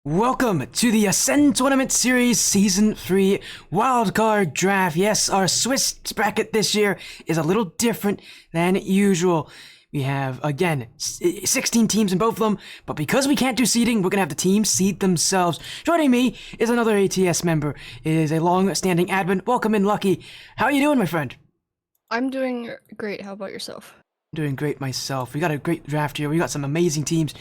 Welcome to the Ascend Tournament Series Season 3 Wildcard Draft. Yes, our Swiss bracket this year is a little different than usual. We have, again, 16 teams in both of them, but because we can't do seeding, we're going to have the teams seed themselves. Joining me is another ATS member. It is a long-standing admin. Welcome in, Lucky. How are you doing, my friend? I'm doing great. How about yourself? I'm doing great myself. We got a great draft here. We got some amazing teams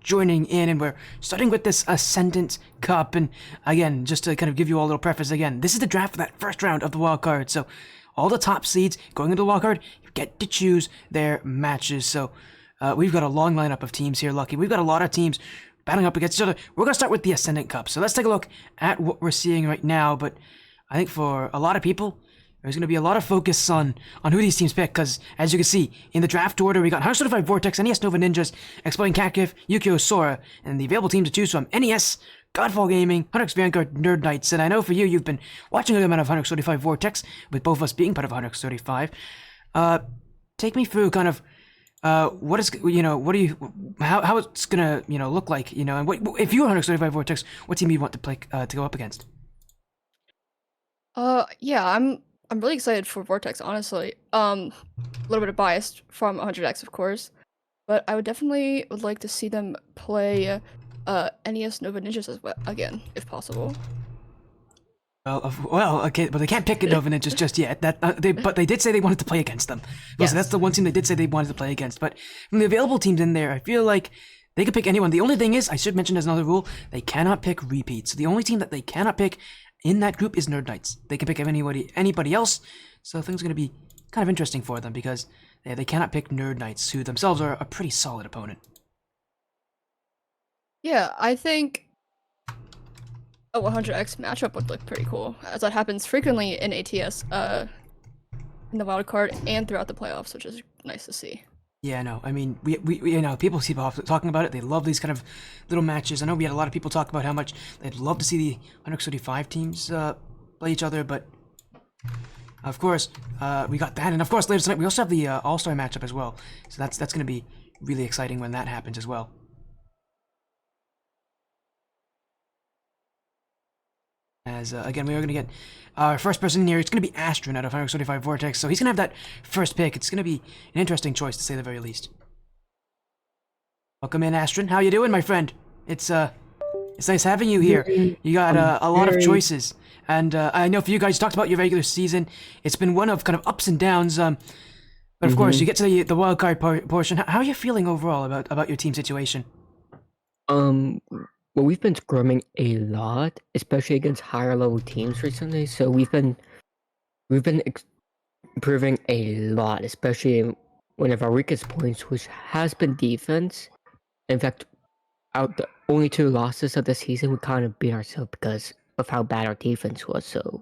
joining in, and we're starting with this Ascendant Cup. And again, just to kind of give you all a little preface again, this is the draft for that first round of the wild card. So all the top seeds going into the wild card, you get to choose their matches. So we've got a long lineup of teams here, Lucky. We've got a lot of teams battling up against each other. We're going to start with the Ascendant Cup. So let's take a look at what we're seeing right now. But I think for a lot of people, there's going to be a lot of focus on who these teams pick, because as you can see, in the draft order, we got 125 Vortex, NES Nova Ninjas, Exploding Catgift, Yukio Sora, and the available teams to choose from: NES, Godfall Gaming, 100x Vanguard, Nerd Knights. And I know for you, you've been watching a good amount of 135 Vortex, with both of us being part of 135. Take me through kind of what is, how it's gonna, look like, and what, if you're 135 Vortex, what team you want to play to go up against? Yeah, I'm really excited for Vortex, honestly. A little bit biased from 100x, of course, but I would like to see them play NES Nova Ninjas as well again, if possible. Well, okay, but they can't pick Nova Ninjas just yet. But they did say they wanted to play against them. Yes. So that's the one team they did say they wanted to play against. But from the available teams in there, I feel like they could pick anyone. The only thing is, I should mention as another rule, they cannot pick repeats. So the only team that they cannot pick in that group is Nerd Knights. They can pick anybody else. So things are going to be kind of interesting for them, because they cannot pick Nerd Knights, who themselves are a pretty solid opponent. Yeah, I think a 100x matchup would look pretty cool, as that happens frequently in ATS, in the wild card and throughout the playoffs, which is nice to see. Yeah, no, I mean, we people keep talking about it. They love these kind of little matches. I know we had a lot of people talk about how much they'd love to see the 135 teams play each other, but of course, we got that. And of course, later tonight, we also have the All-Star matchup as well. So that's going to be really exciting when that happens as well. As, again, we are going to get our first person in here. It's going to be Astron out of 135 Vortex, so he's going to have that first pick. It's going to be an interesting choice, to say the very least. Welcome in, Astron. How you doing, my friend? It's nice having you here. You got a lot of choices, and I know for you guys, you talked about your regular season. It's been one of kind of ups and downs, but of course, you get to the wild card portion. How are you feeling overall about your team situation? Well, we've been scrimming a lot, especially against higher level teams recently. So we've been improving a lot, especially one of our weakest points, which has been defense. In fact, out the only 2 losses of the season, we kind of beat ourselves because of how bad our defense was. So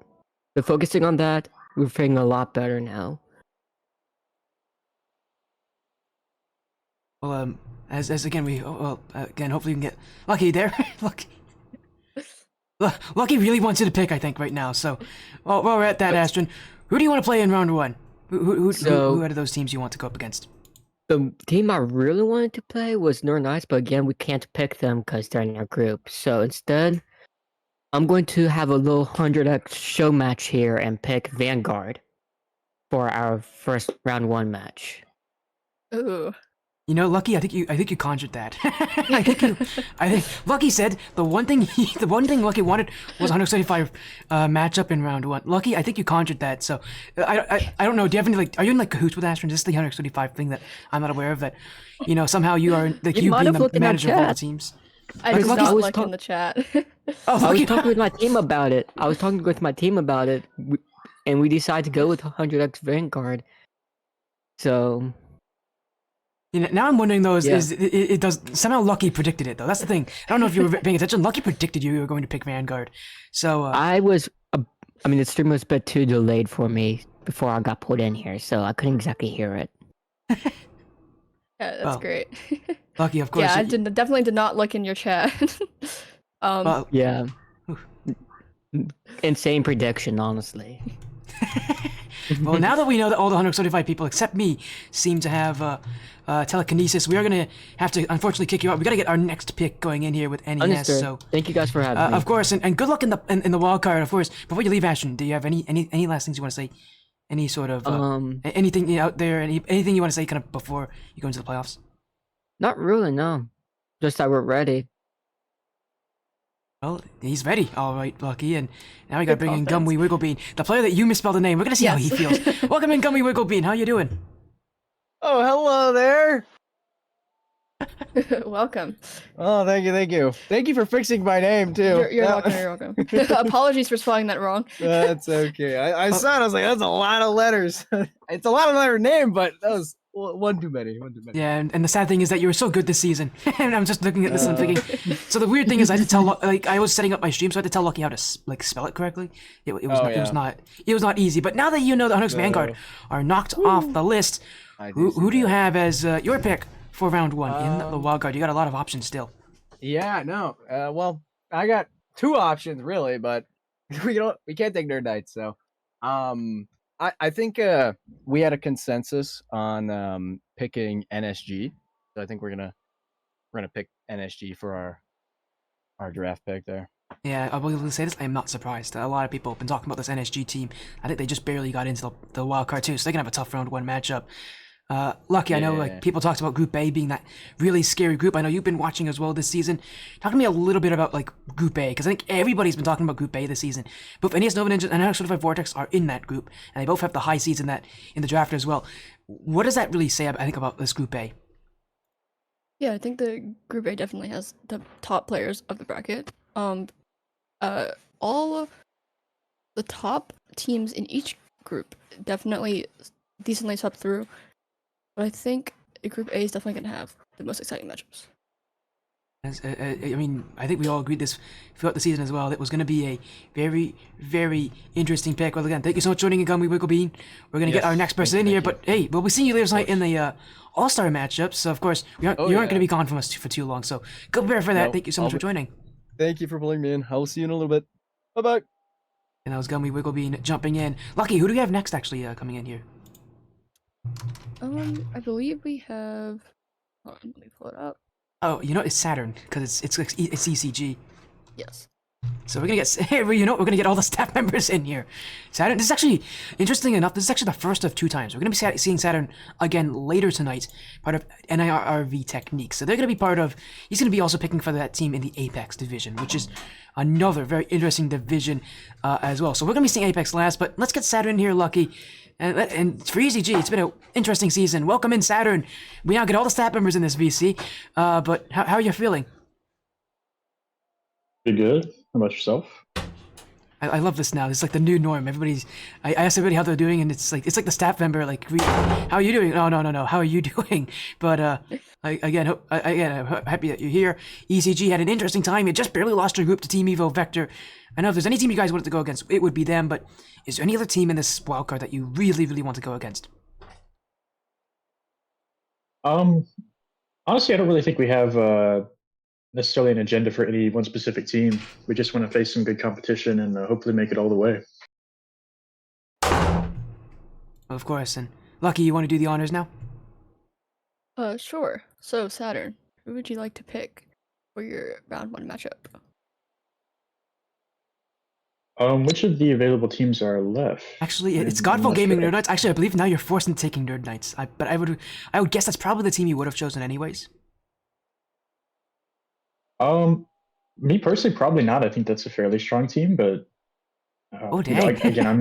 we're focusing on that. We're feeling a lot better now. Well, as again, again, hopefully we can get Lucky there. Lucky really wants you to pick, I think, right now. So, while we're at that, Astron, who do you want to play in round 1? Who out of those teams you want to go up against? The team I really wanted to play was Nerd Knights, but again, we can't pick them because they're in our group. So instead, I'm going to have a little 100x show match here and pick Vanguard for our first round 1 match. Ooh. You know, Lucky, I think you conjured that. I think Lucky said the one thing Lucky wanted was 175 matchup in round 1. Lucky, I think you conjured that. So I don't know. Do you have any are you in cahoots with Astron? Is this the 175 thing that I'm not aware of? That somehow you are you being the manager of all the teams. I just not look in the chat. Oh, I was talking with my team about it. And we decided to go with 100x Vanguard. So. Now I'm wondering though, it does somehow Lucky predicted it though. That's the thing. I don't know if you were paying attention. Lucky predicted you were going to pick Vanguard. So the stream was a bit too delayed for me before I got pulled in here, so I couldn't exactly hear it. Yeah, that's great. Lucky, of course. Yeah, I definitely did not look in your chat. Yeah. Insane prediction, honestly. Well, now that we know that all the 175 people except me seem to have telekinesis, we are going to have to unfortunately kick you out. We got to get our next pick going in here with NES. Understood. So Thank you guys for having me. of course, and good luck in the wild card. Of course, before you leave, Ashton, do you have any last things you want to say? Any sort of anything out there? Anything you want to say kind of before you go into the playoffs? Not really, no. Just that we're ready. Well, he's ready. All right, Lucky. And now we got to Good bring in confidence. Gummy Wigglebean, the player that you misspelled the name. We're going to see how he Yes. feels. Welcome in, Gummy Wigglebean. How you doing? Oh, hello there. Welcome. Oh, thank you. Thank you for fixing my name too. You're welcome. You're welcome. Apologies for spelling that wrong. That's okay. I saw it. I was like, that's a lot of letters. It's a lot of letter name, but that was one too many. Yeah, and the sad thing is that you were so good this season. And I'm just looking at this and thinking. So the weird thing is, I had to tell I was setting up my stream, so I had to tell Lucky how to spell it correctly. It was not easy. But now that you know the Hunter's Vanguard are knocked off the list, who do you have as your pick for round one in the wildcard? You got a lot of options still. Yeah, no. Well, I got two options really, but we can't take Nerd Knights. So, I think we had a consensus on picking NSG. So I think we're gonna pick NSG for our draft pick there. Yeah, I will say this. I am not surprised. A lot of people have been talking about this NSG team. I think they just barely got into the wild card too, so they're gonna have a tough round one matchup. Lucky, I know like people talked about Group A being that really scary group. I know you've been watching as well this season. Talk to me a little bit about like Group A, because I think everybody's been talking about Group A this season. Both NES Nova Ninjas and Certified Vortex are in that group, and they both have the high seeds in the draft as well. What does that really say, I think, about this Group A? Yeah, I think the Group A definitely has the top players of the bracket. All of the top teams in each group definitely decently swept through. But I think Group A is definitely going to have the most exciting matchups. I mean, I think we all agreed this throughout the season as well. It was going to be a very, very interesting pick. Well, again, thank you so much for joining in, Gummy Wigglebean. We're going to get our next person in here. But hey, we'll be seeing you later tonight in the All-Star matchups. So, of course, you aren't going to be gone from us for too long. So, go prepare for that. No, thank you so much for joining. Thank you for pulling me in. I'll see you in a little bit. Bye-bye. And that was Gummy Wigglebean jumping in. Lucky, who do we have next actually coming in here? I believe we have. Hold on, let me pull it up. Oh, you know, it's Saturn, because it's ECG. Yes. So we're gonna get, hey, we're gonna get all the staff members in here. Saturn, this is actually, interesting enough, this is actually the first of two times. We're gonna be seeing Saturn again later tonight, part of NIRV Techniques. So they're gonna be part of, he's gonna be also picking for that team in the Apex division, which is another very interesting division as well. So we're gonna be seeing Apex last, but let's get Saturn in here, Lucky. And for ECG, it's been an interesting season. Welcome in, Saturn. We now get all the staff members in this VC. But how are you feeling? Pretty good. How about yourself? I love this now. This is like the new norm. I ask everybody how they're doing, and it's like the staff member like, how are you doing? Oh no. How are you doing? But I'm happy that you're here. ECG had an interesting time. You just barely lost your group to Team Evo Vector. I know if there's any team you guys wanted to go against, it would be them. But is there any other team in this wildcard that you really, really want to go against? Honestly, I don't really think we have necessarily an agenda for any one specific team. We just want to face some good competition and hopefully make it all the way. Well, of course. And Lucky, you want to do the honors now? Sure. So Saturn, who would you like to pick for your round one matchup? Which of the available teams are left? Actually, it's Godfall Gaming Nerd Knights. Actually, I believe now you're forced into taking Nerd Knights. But I would guess that's probably the team you would have chosen anyways. Me personally, probably not. I think that's a fairly strong team, but oh dang! Again, I'm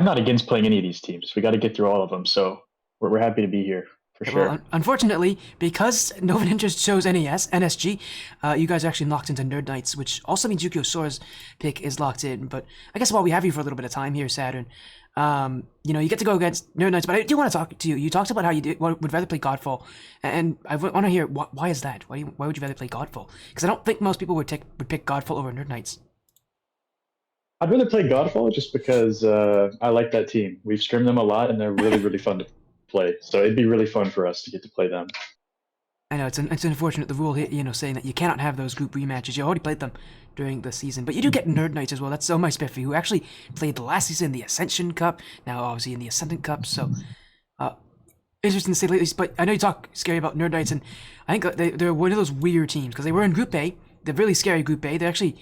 not against playing any of these teams. We got to get through all of them, so we're happy to be here for sure. Well, unfortunately, because Nova Ninjas chose NSG, you guys are actually locked into Nerd Knights, which also means Yukio Sora's pick is locked in. But I guess while we have you for a little bit of time here, Saturn, you get to go against Nerd Knights. But I do want to talk to you. You talked about how you would rather play Godfall, and I want to hear why is that? Why would you rather play Godfall? Because I don't think most people would pick Godfall over Nerd Knights. I'd rather play Godfall just because I like that team. We've streamed them a lot, and they're really, really fun to play. So it'd be really fun for us to get to play them. I know it's unfortunate the rule here, saying that you cannot have those group rematches. You already played them during the season, but you do get Nerd Knights as well. That's so my Spiffy, who actually played the last season in the Ascension Cup, now obviously in the Ascendant Cup. So, interesting to say lately. But I know you talk scary about Nerd Knights, and I think they're one of those weird teams because they were in Group A. They're really scary Group A. They're actually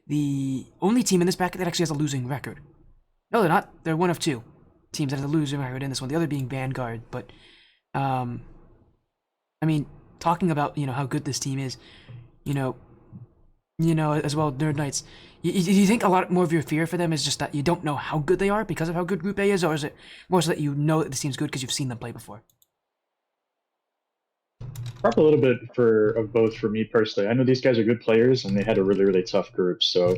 the only team in this bracket that actually has a losing record. No, they're not. They're one of two teams that has a losing record in this one. The other being Vanguard. But, I mean, talking about how good this team is, as well, Nerd Knights. You think a lot more of your fear for them is just that you don't know how good they are because of how good Group A is, or is it more so that you know that this team's good because you've seen them play before? Probably a little bit of both for me personally. I know these guys are good players, and they had a really, really tough group, so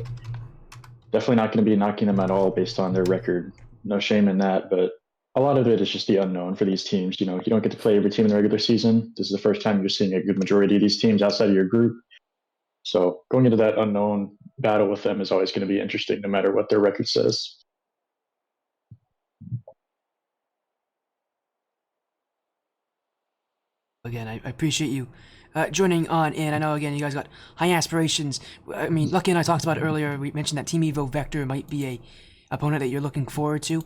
definitely not going to be knocking them at all based on their record. No shame in that, but a lot of it is just the unknown for these teams. You don't get to play every team in the regular season. This is the first time you're seeing a good majority of these teams outside of your group. So going into that unknown battle with them is always going to be interesting, no matter what their record says. Again, I appreciate you joining on in. I know, again, you guys got high aspirations. I mean, Lucky and I talked about it earlier. We mentioned that Team Evo Vector might be a opponent that you're looking forward to.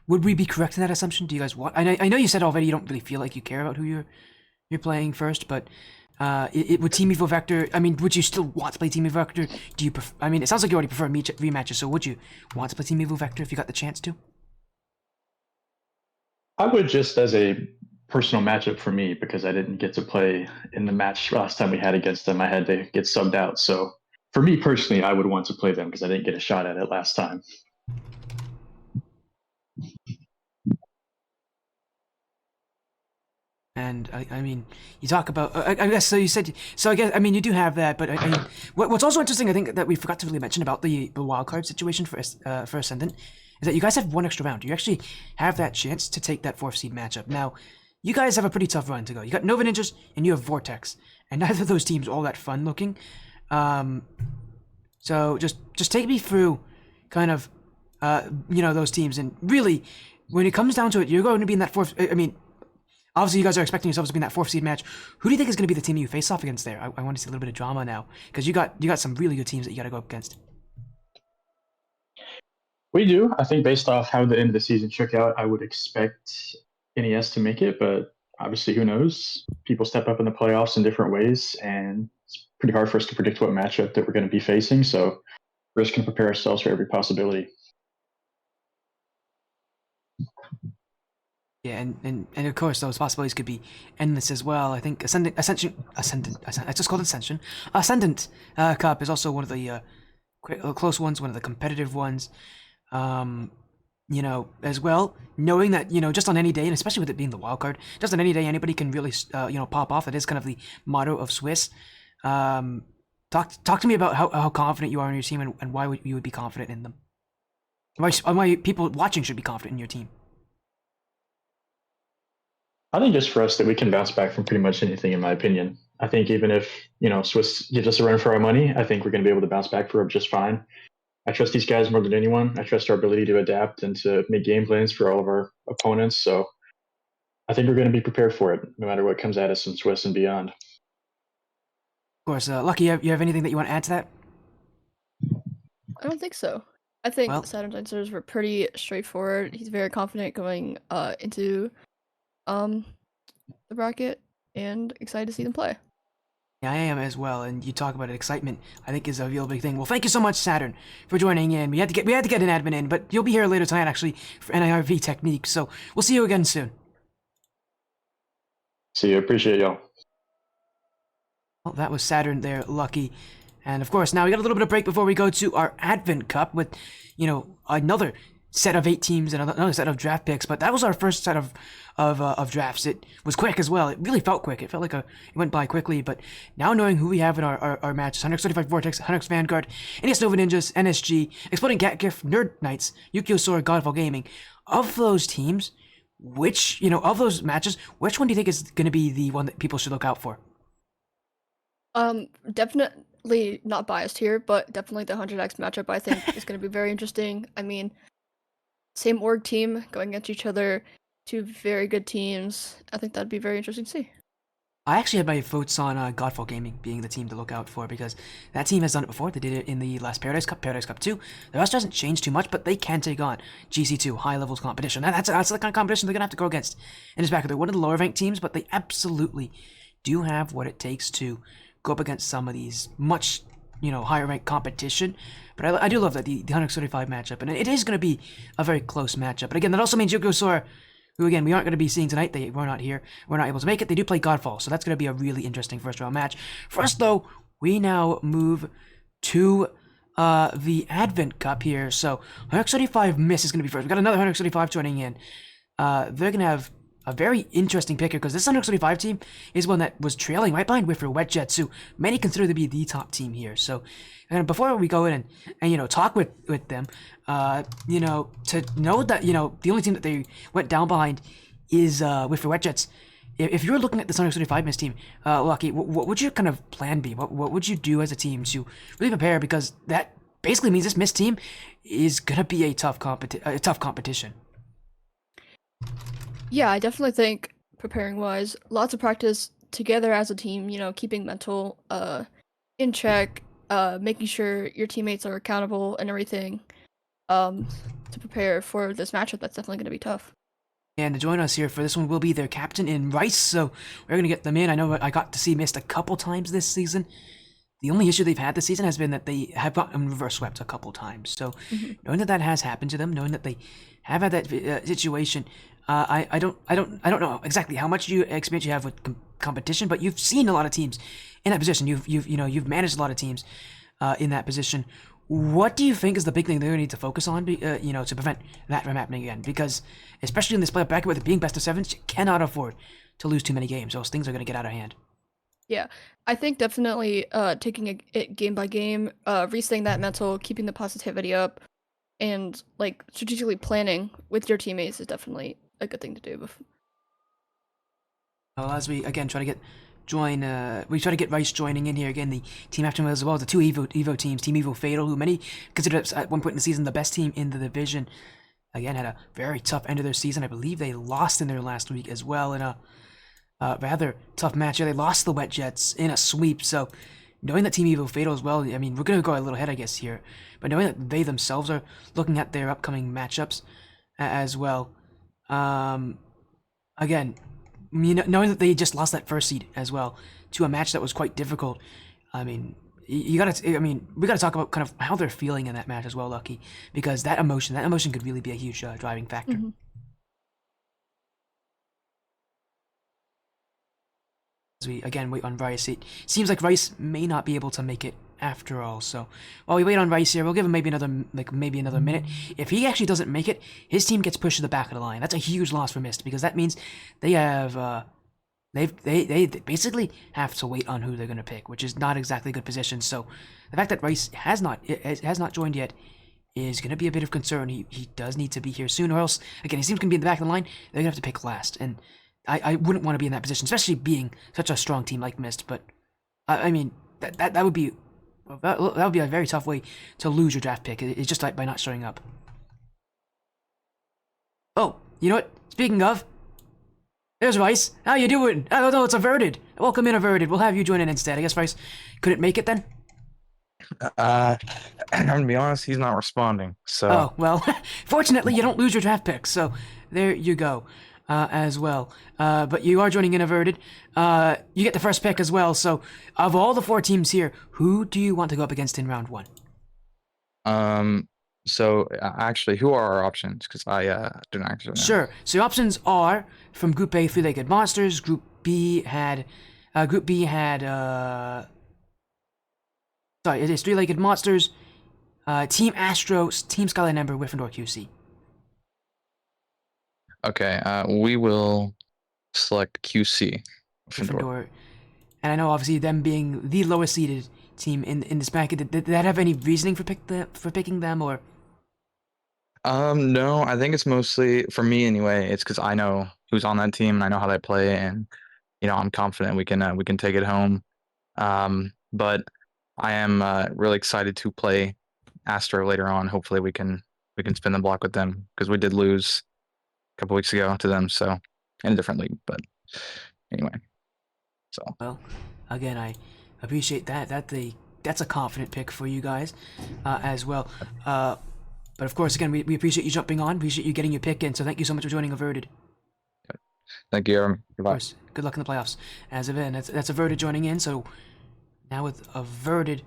Would we be correct in that assumption? Do you guys want? I know you said already you don't really feel like you care about who you're playing first, but would Team Evo Vector? I mean, would you still want to play Team Evo Vector? Do you? I mean, it sounds like you already prefer rematches. So would you want to play Team Evo Vector if you got the chance to? I would, just as a personal matchup for me, because I didn't get to play in the match last time we had against them. I had to get subbed out. So for me personally, I would want to play them because I didn't get a shot at it last time. And I mean, you talk about. I guess so. You said so. I guess I mean you do have that, but I mean, what's also interesting, I think, that we forgot to really mention about the wildcard situation for Ascendant is that you guys have one extra round. You actually have that chance to take that 4th seed matchup. Now, you guys have a pretty tough run to go. You got Nova Ninjas and you have Vortex, and neither of those teams are all that fun looking. So just take me through, kind of, those teams, and really, when it comes down to it, you're going to be in that 4th. I mean. Obviously, you guys are expecting yourselves to be in that 4th seed match. Who do you think is going to be the team you face off against there? I want to see a little bit of drama now, because you got some really good teams that you got to go up against. We do. I think based off how the end of the season shook out, I would expect NES to make it, but obviously, who knows? People step up in the playoffs in different ways, and it's pretty hard for us to predict what matchup that we're going to be facing. So we're just going to prepare ourselves for every possibility. Yeah, and of course those possibilities could be endless as well. I think Ascendant. I just called it Ascension. Ascendant Cup is also one of the close ones, one of the competitive ones. As well, knowing that just on any day, and especially with it being the wild card, just on any day, anybody can really pop off. That is kind of the motto of Swiss. Talk to me about how confident you are in your team, and why you would be confident in them. Why people watching should be confident in your team. I think just for us that we can bounce back from pretty much anything, in my opinion. I think even if, Swiss gives us a run for our money, I think we're going to be able to bounce back for just fine. I trust these guys more than anyone. I trust our ability to adapt and to make game plans for all of our opponents. So I think we're going to be prepared for it, no matter what comes at us in Swiss and beyond. Of course, Lucky, you have anything that you want to add to that? I don't think so. I think Saturn's answers were pretty straightforward. He's very confident going into the bracket, and excited to see them play. Yeah, I am as well. And you talk about it, excitement, I think, is a real big thing. Well, thank you so much, Saturn, for joining in. We had to get an admin in, but you'll be here later tonight, actually, for NIRV techniques. So we'll see you again soon. See you. Appreciate y'all. Well, that was Saturn there, Lucky. And of course, now we got a little bit of break before we go to our Advent Cup with, another set of 8 teams and another set of draft picks. But that was our first set of drafts. It was quick as well. It really felt quick. It felt like it went by quickly. But now knowing who we have in our matches, 135 Vortex, 100 Vanguard, NES Nova Ninjas, NSG, Exploding Gat Gift, Nerd Knights, Yu-Gi-Oh! Sword, Godfall Gaming, of those teams, of those matches, which one do you think is going to be the one that people should look out for? Definitely not biased here, but definitely the 100X matchup I think is going to be very interesting. I mean, same org team going against each other, 2 very good teams. I think that'd be very interesting to see. I actually had my votes on Godfall Gaming being the team to look out for because that team has done it before. They did it in the last Paradise Cup 2. The roster hasn't changed too much, but they can take on GC2, high levels competition. And that's the kind of competition they're going to have to go against. And it's back. They're one of the lower ranked teams, but they absolutely do have what it takes to go up against some of these much, higher ranked competition. But I do love that, the 135 matchup. And it is going to be a very close matchup. But again, that also means Yuko Sora, who again we aren't going to be seeing tonight. They were not here. We're not able to make it. They do play Godfall, so that's going to be a really interesting first round match. For us though, we now move to the Advent Cup here. So 135 Miss is going to be first. We got another 135 joining in. They're going to have a very interesting pick here because this 135 team is one that was trailing right behind Whiffer Wet Jets, who many consider to be the top team here. So, and before we go in and talk with them, to know that the only team that they went down behind is Whiffer Wet Jets. If you're looking at this 135 Miss team, Lucky, what would your kind of plan be? What would you do as a team to really prepare? Because that basically means this Miss team is gonna be a tough competition. Yeah, I definitely think preparing wise, lots of practice together as a team, keeping mental in check, making sure your teammates are accountable and everything, to prepare for this matchup that's definitely going to be tough. And to join us here for this one will be their captain in Rice, so we're going to get them in. I know I got to see Mist a couple times this season. The only issue they've had this season has been that they have gotten reverse swept a couple times. So knowing that has happened to them, knowing that they have had that situation, I don't know exactly how much experience you have with competition, but you've seen a lot of teams in that position. You've managed a lot of teams in that position. What do you think is the big thing they're going to need to focus on, to prevent that from happening again? Because especially in this playoff bracket with it being best of sevens, you cannot afford to lose too many games. Those things are going to get out of hand. Yeah, I think definitely taking it game by game, restaying that mental, keeping the positivity up, and like strategically planning with your teammates is definitely a good thing to do. Well, as we again try to get Rice joining in here again. The team after him as well, the two Evo teams, Team Evo Fatal, who many considered at one point in the season the best team in the division. Again, had a very tough end of their season. I believe they lost in their last week as well in a rather tough match. Yeah, they lost the Wet Jets in a sweep. So knowing that Team Evo Fatal as well, I mean, we're going to go a little ahead, I guess, here. But knowing that they themselves are looking at their upcoming matchups as well. Again, knowing that they just lost that first seed as well to a match that was quite difficult. I mean, we gotta talk about kind of how they're feeling in that match as well, Lucky, because that emotion could really be a huge driving factor. As we again wait on Rice, it seems like Rice may not be able to make it after all. So while we wait on Rice here, we'll give him maybe another minute. If he actually doesn't make it, his team gets pushed to the back of the line. That's a huge loss for Mist because that means they have they basically have to wait on who they're gonna pick, which is not exactly a good position. So the fact that Rice has not joined yet is gonna be a bit of concern. He does need to be here soon, or else again his team's gonna be in the back of the line. They're gonna have to pick last, and I wouldn't want to be in that position, especially being such a strong team like Mist. But I mean that would be a very tough way to lose your draft pick. It's just like by not showing up. Oh, you know what? Speaking of, there's Rice. How you doing? Oh no, it's Averted. Welcome in, Averted. We'll have you join in instead. I guess Rice couldn't make it then. I'm gonna be honest, he's not responding. So. Oh well, fortunately you don't lose your draft pick. So there you go. As well. But you are joining in Averted. You get the first pick as well. So, of all the 4 teams here, who do you want to go up against in round 1? So actually, who are our options? Because I don't actually know. Sure. So your options are from Group A, 3-Legged Monsters. Group B had it is 3-Legged Monsters, Team Astros, Team Skyline Ember, Gryffindor QC. Okay, we will select QC. Gryffindor. And I know obviously them being the lowest seeded team in this bracket, did that have any reasoning for picking them, or? No, I think it's mostly for me anyway. It's because I know who's on that team and I know how they play, and I'm confident we can take it home. But I am really excited to play Astro later on. Hopefully we can spin the block with them because we did lose couple weeks ago to them, so in a different league, but anyway. So Well, again, I appreciate that. That's a confident pick for you guys, as well. But of course, again, we appreciate you jumping on. Appreciate you getting your pick in. So thank you so much for joining Averted. thank you. Of Goodbye. course, good luck in the playoffs. As of in, that's Averted joining in. So now with Averted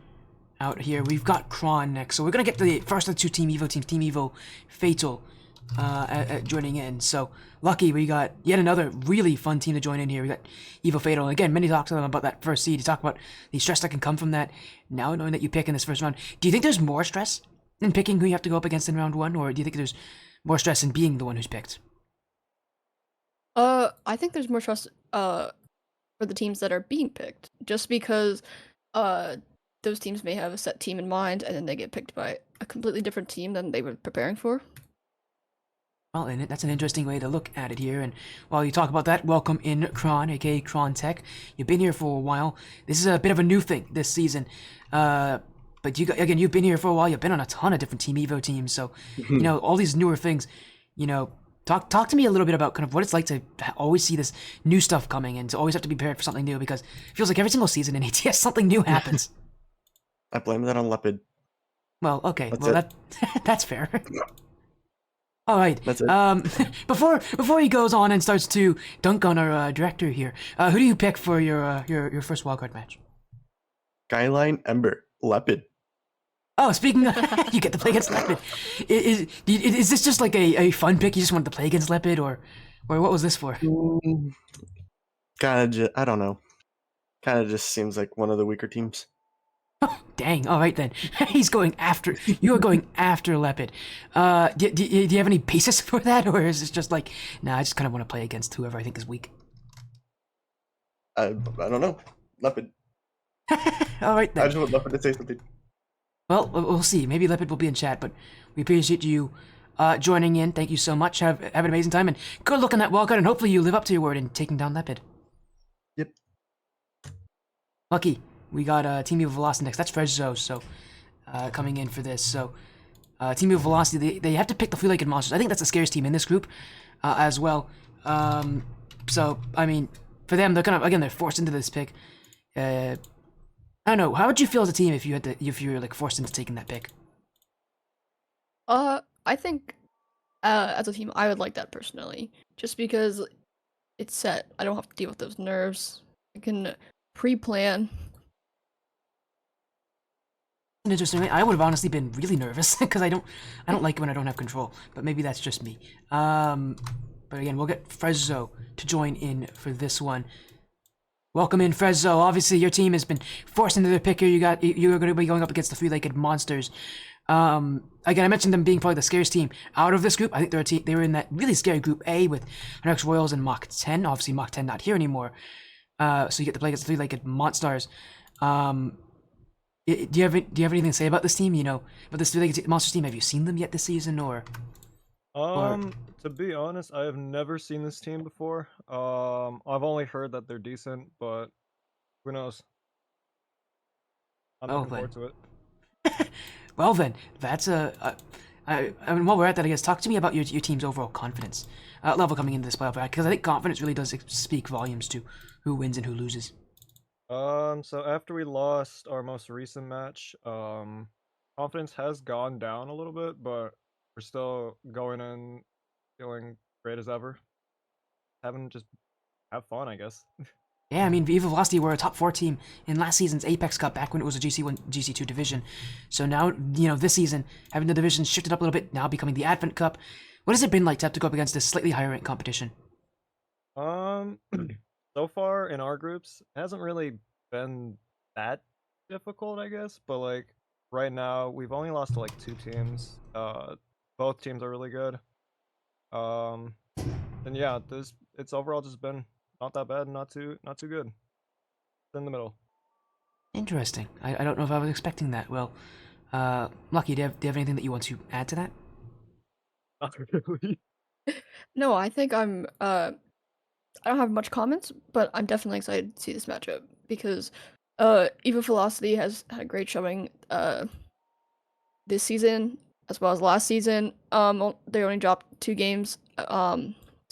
out here, we've got Kron next. So we're gonna get the first of the two Team Evo teams, Team Evo Fatal, joining in. So lucky, we got yet another really fun team to join in here. We got Evo Fatal. And again, many talk to them about that first seed. You talk about the stress that can come from that. Now knowing that you pick in this first round, do you think there's more stress in picking who you have to go up against in round one, or do you think there's more stress in being the one who's picked? I think there's more trust for the teams that are being picked, just because those teams may have a set team in mind and then they get picked by a completely different team than they were preparing for. Well, and that's an interesting way to look at it here. And while you talk about that, welcome in Kron, aka Kron Tech. You've been here for a while. This is a bit of a new thing this season. But again, you've been here for a while. You've been on a ton of different Team Evo teams. So, you know, all these newer things, you know, talk to me a little bit about kind of what it's like to always see this new stuff coming and to always have to be prepared for something new, because it feels like every single season in ATS something new happens. I blame that on Leopard. Well, okay. That's Well, it. that's fair. All right. That's it. Before he goes on and starts to dunk on our director here, who do you pick for your first wildcard match? Skyline Ember Leopard. Oh, speaking of, you get to play against Leopard. Is this just like a fun pick? You just wanted to play against Leopard, or what was this for? Kind of just, I don't know. Kind of just seems like one of the weaker teams. Dang. All right then. He's going after. You are going after Leopard. Do you have any basis for that, or is it just like, nah? I just kind of want to play against whoever I think is weak. I don't know. Leopard. All right I then. just want Leopard to say something. Well, we'll see. Maybe Leopard will be in chat, but we appreciate you joining in. Thank you so much. Have an amazing time, and good luck on that wildcard, and hopefully you live up to your word in taking down Leopard. Yep. Lucky, we got Team Evo Velocity next. That's Frezzo, so coming in for this. So Team Evo Velocity, they have to pick the Flea-Legged Monsters. I think that's the scariest team in this group as well. So I mean, for them, they're kind of, again, they're forced into this pick. I don't know. How would you feel as a team if you were like forced into taking that pick? I think as a team, I would like that personally, just because it's set. I don't have to deal with those nerves. I can pre-plan. Interesting. I would have honestly been really nervous because I don't like it when I don't have control. But maybe that's just me. But again, we'll get Frezzo to join in for this one. Welcome in, Frezzo. Obviously, your team has been forced into their pick here. You're going to be going up against the Three-Legged Monsters. Again, I mentioned them being probably the scariest team out of this group. I think they were in that really scary Group A with Hunrix Royals and Mach 10. Obviously, Mach 10 not here anymore. So you get to play against the Three-Legged Monsters. Do you have anything to say about this team? You know, about this Three-Legged Monsters team? Have you seen them yet this season, or? To be honest, I have never seen this team before. I've only heard that they're decent, but who knows? I'm Oh, looking forward to it. Well then, that's I mean, while we're at that, I guess talk to me about your team's overall confidence level coming into this playoff, because I think confidence really does speak volumes to who wins and who loses. So after we lost our most recent match, confidence has gone down a little bit, but we're still going in feeling great as ever. Just have fun, I guess. Yeah, I mean, Viva Velocity were a top 4 team in last season's Apex Cup back when it was a GC1, GC2 division. So now, you know, this season, having the division shifted up a little bit, now becoming the Advent Cup. What has it been like to have to go up against this slightly higher ranked competition? So far in our groups, it hasn't really been that difficult, I guess. But like right now, we've only lost to like 2 teams. Both teams are really good. And yeah, it's overall just been not that bad, not too good. It's in the middle. Interesting. I don't know if I was expecting that. Well, Lucky, do you have anything that you want to add to that? Not really. No, I think I don't have much comments, but I'm definitely excited to see this matchup because Evo Velocity has had a great showing this season as well as last season. They only dropped 2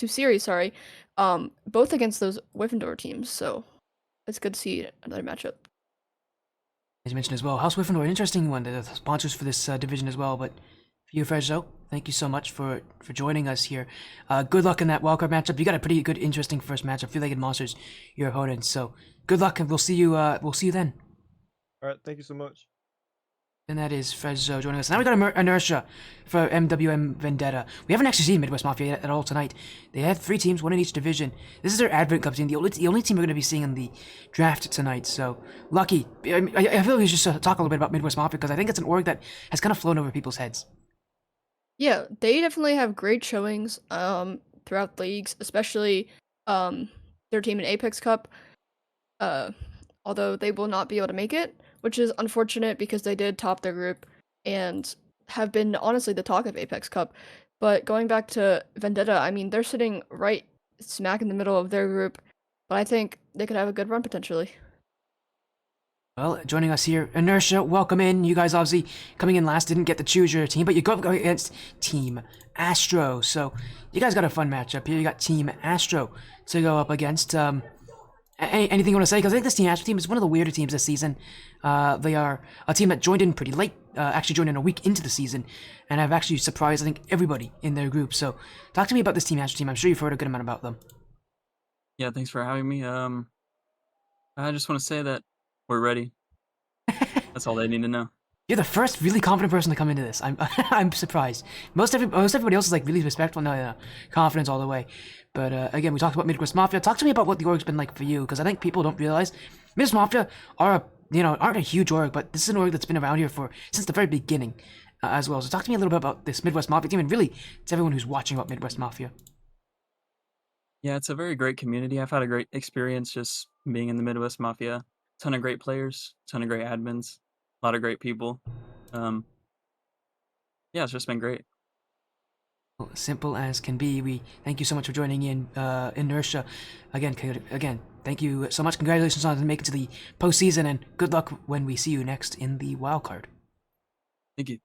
series, both against those Wyvendor teams. So it's good to see another matchup. As you mentioned as well, House Gryffindor, an interesting one. They're the sponsors for this division as well. But for you, Frezzo, thank you so much for joining us here. Good luck in that wildcard matchup. You got a pretty good, interesting first matchup. Three-legged monsters, your opponents. So good luck, and we'll see you. We'll see you then. All right, thank you so much. And that is Frezzo joining us. Now we got Inertia for MWM Vendetta. We haven't actually seen Midwest Mafia at all tonight. They had 3 teams, 1 in each division. This is their Advent Cup team, the only team we're going to be seeing in the draft tonight. So, Lucky, I feel like we should just talk a little bit about Midwest Mafia because I think it's an org that has kind of flown over people's heads. Yeah, they definitely have great showings throughout leagues, especially their team in Apex Cup. Although they will not be able to make it, which is unfortunate because they did top their group and have been honestly the talk of Apex Cup. But going back to Vendetta, I mean, they're sitting right smack in the middle of their group, but I think they could have a good run potentially. Well, joining us here, Inertia, welcome in. You guys obviously coming in last didn't get to choose your team, but you go up against Team Astro. So you guys got a fun matchup here. You got Team Astro to go up against. Anything you want to say? Because I think this Team Astro team is one of the weirder teams this season. They are a team that joined in pretty late, actually joined in a week into the season, and have actually surprised, I think, everybody in their group. So talk to me about this Team Astro team. I'm sure you've heard a good amount about them. Yeah, thanks for having me. I just want to say that we're ready. That's all they need to know. You're the first really confident person to come into this. I'm surprised. Most everybody else is like really respectful, no, confidence all the way. But again, we talked about Midwest Mafia. Talk to me about what the org's been like for you, because I think people don't realize Midwest Mafia aren't a huge org, but this is an org that's been around here since the very beginning as well. So talk to me a little bit about this Midwest Mafia team, and really to everyone who's watching about Midwest Mafia. Yeah, it's a very great community. I've had a great experience just being in the Midwest Mafia. Ton of great players, ton of great admins, a lot of great people. Yeah, it's just been great. Well, simple as can be. We thank you so much for joining in, Inertia. Again, thank you so much. Congratulations on making it to the postseason, and good luck when we see you next in the wildcard. Thank you.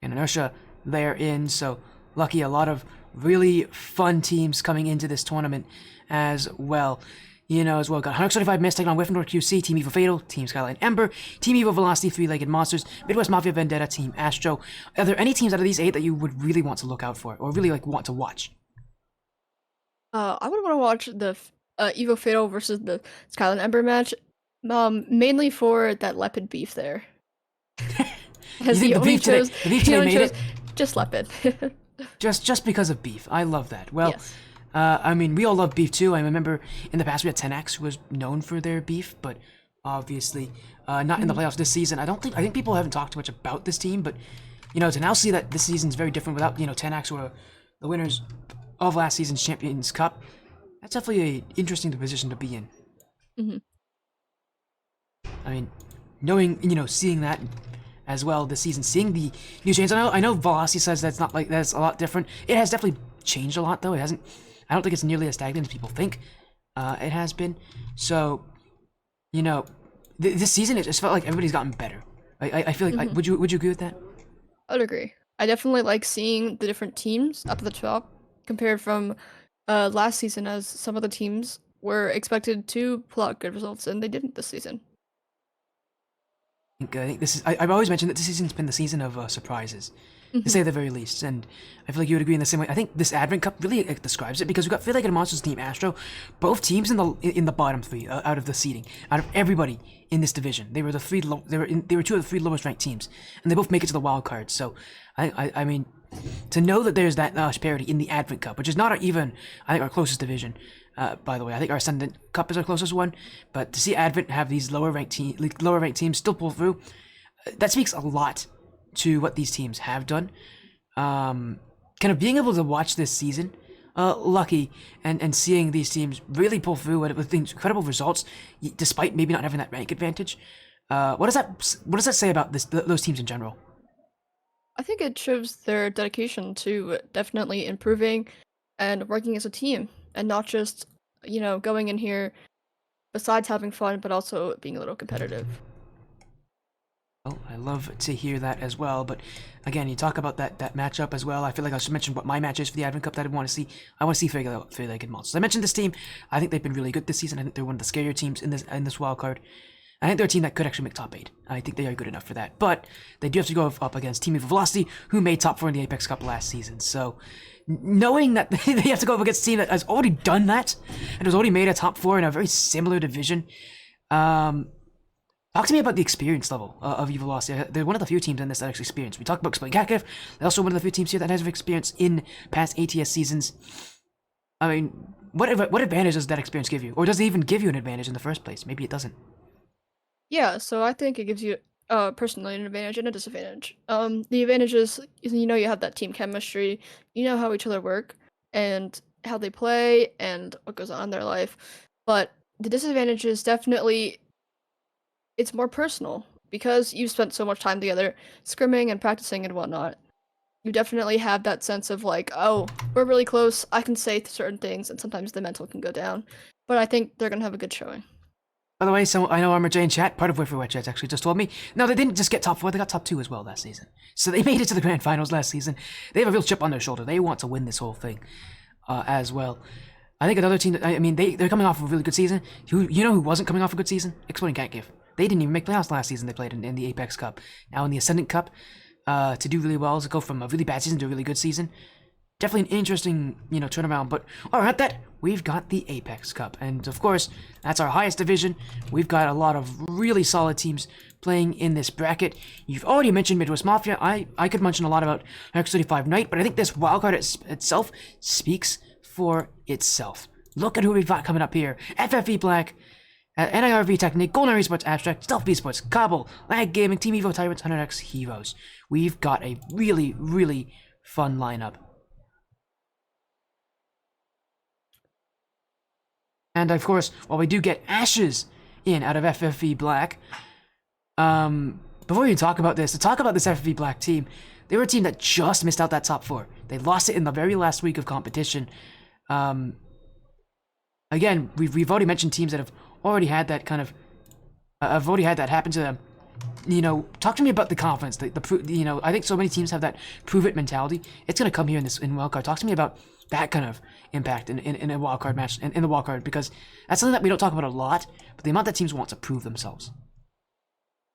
And Inertia, they're in. So lucky, a lot of really fun teams coming into this tournament as well. As well, got 175 Mist taking on Gryffindor QC, Team Evil Fatal, Team Skyline Ember, Team Evil Velocity, Three-Legged Monsters, Midwest Mafia Vendetta, Team Astro. Are there any teams out of these 8 that you would really want to look out for, or really want to watch? I would want to watch the Evo Fatal versus the Skyline Ember match, mainly for that Leopard beef there. As You think the beef today made it? Just Leopard. Just because of beef. I love that. Well, Yes. I mean, we all love beef too. I remember in the past we had 10X, who was known for their beef, but obviously not in the playoffs this season. I think people haven't talked too much about this team, but to now see that this season's very different without 10X or the winners of last season's Champions Cup, that's definitely an interesting position to be in. Mhm. I mean, knowing seeing that as well this season, seeing the new changes. I know Velocity says that's not like that's a lot different. It has definitely changed a lot though. It hasn't. I don't think it's nearly as stagnant as people think it has been. So, this season it just felt like everybody's gotten better. I feel like. Would you agree with that? I would agree. I definitely like seeing the different teams up at the top compared from last season, as some of the teams were expected to pull out good results and they didn't this season. I think this is. I've always mentioned that this season's been the season of surprises, to say the very least, and I feel like you would agree in the same way. I think this Advent Cup really describes it because we got Three-Legged Monsters, Team Astro, both teams in the bottom 3 out of the seeding, out of everybody in this division. They were the 2 of the 3 lowest ranked teams, and they both make it to the wild card. So, I mean, to know that there's that parity in the Advent Cup, which is not even I think our closest division. By the way, I think our Ascendant Cup is our closest one, but to see Advent have these lower ranked teams still pull through, that speaks a lot to what these teams have done. Kind of being able to watch this season, lucky, and seeing these teams really pull through with incredible results, despite maybe not having that rank advantage. What does that say about those teams in general? I think it shows their dedication to definitely improving and working as a team, and not just going in here besides having fun, but also being a little competitive. Oh, I love to hear that as well. But again, you talk about that matchup as well. I feel like I should mention what my match is for the Advent Cup that I want to see. I want to see three-legged monsters. I mentioned this team. I think they've been really good this season. I think they're one of the scarier teams in this wild card. I think they're a team that could actually make top 8. I think they are good enough for that. But they do have to go up against Team Evil Velocity, who made top 4 in the Apex Cup last season. So knowing that they have to go up against a team that has already done that and has already made a top 4 in a very similar division, talk to me about the experience level of Evil Velocity. They're one of the few teams in this that actually experience. We talked about Explain Kakev. They're also one of the few teams here that has experience in past ATS seasons. I mean, what advantage does that experience give you? Or does it even give you an advantage in the first place? Maybe it doesn't. Yeah, so I think it gives you personally an advantage and a disadvantage. The advantage is you have that team chemistry, you know how each other work and how they play and what goes on in their life. But the disadvantage is definitely it's more personal because you've spent so much time together scrimming and practicing and whatnot. You definitely have that sense of like, oh, we're really close. I can say certain things, and sometimes the mental can go down. But I think they're gonna have a good showing. By the way, so I know Armor J in chat, part of Wet Chat actually just told me, no, they didn't just get top 4, they got top 2 as well last season. So they made it to the grand finals last season. They have a real chip on their shoulder. They want to win this whole thing as well. I think another team that, I mean, they're coming off a really good season. You know who wasn't coming off a good season? Exploding Can't Give. They didn't even make playoffs last season. They played in the Apex Cup. Now in the Ascendant Cup, to do really well, to go from a really bad season to a really good season. Definitely an interesting, turnaround. But at that, we've got the Apex Cup. And of course, that's our highest division. We've got a lot of really solid teams playing in this bracket. You've already mentioned Midwest Mafia. I could mention a lot about X35 Knight, but I think this wildcard itself speaks for itself. Look at who we've got coming up here. FFE Black, NIRV Technique, Golden Esports Abstract, Stealth V Sports, Cobble, Lag Gaming, Team Evo Tyrants, 100X Heroes. We've got a really, really fun lineup. And of course, while we do get Ashes in out of FFE Black, before we talk about this, to talk about this FFE Black team, they were a team that just missed out that top 4. They lost it in the very last week of competition. Again, we've already mentioned teams that have already had that kind of, have already had that happen to them. Talk to me about the confidence. I think so many teams have that prove it mentality. It's gonna come here in wildcard. Talk to me about that kind of impact in a wildcard match in the wildcard, because that's something that we don't talk about a lot. But the amount that teams want to prove themselves.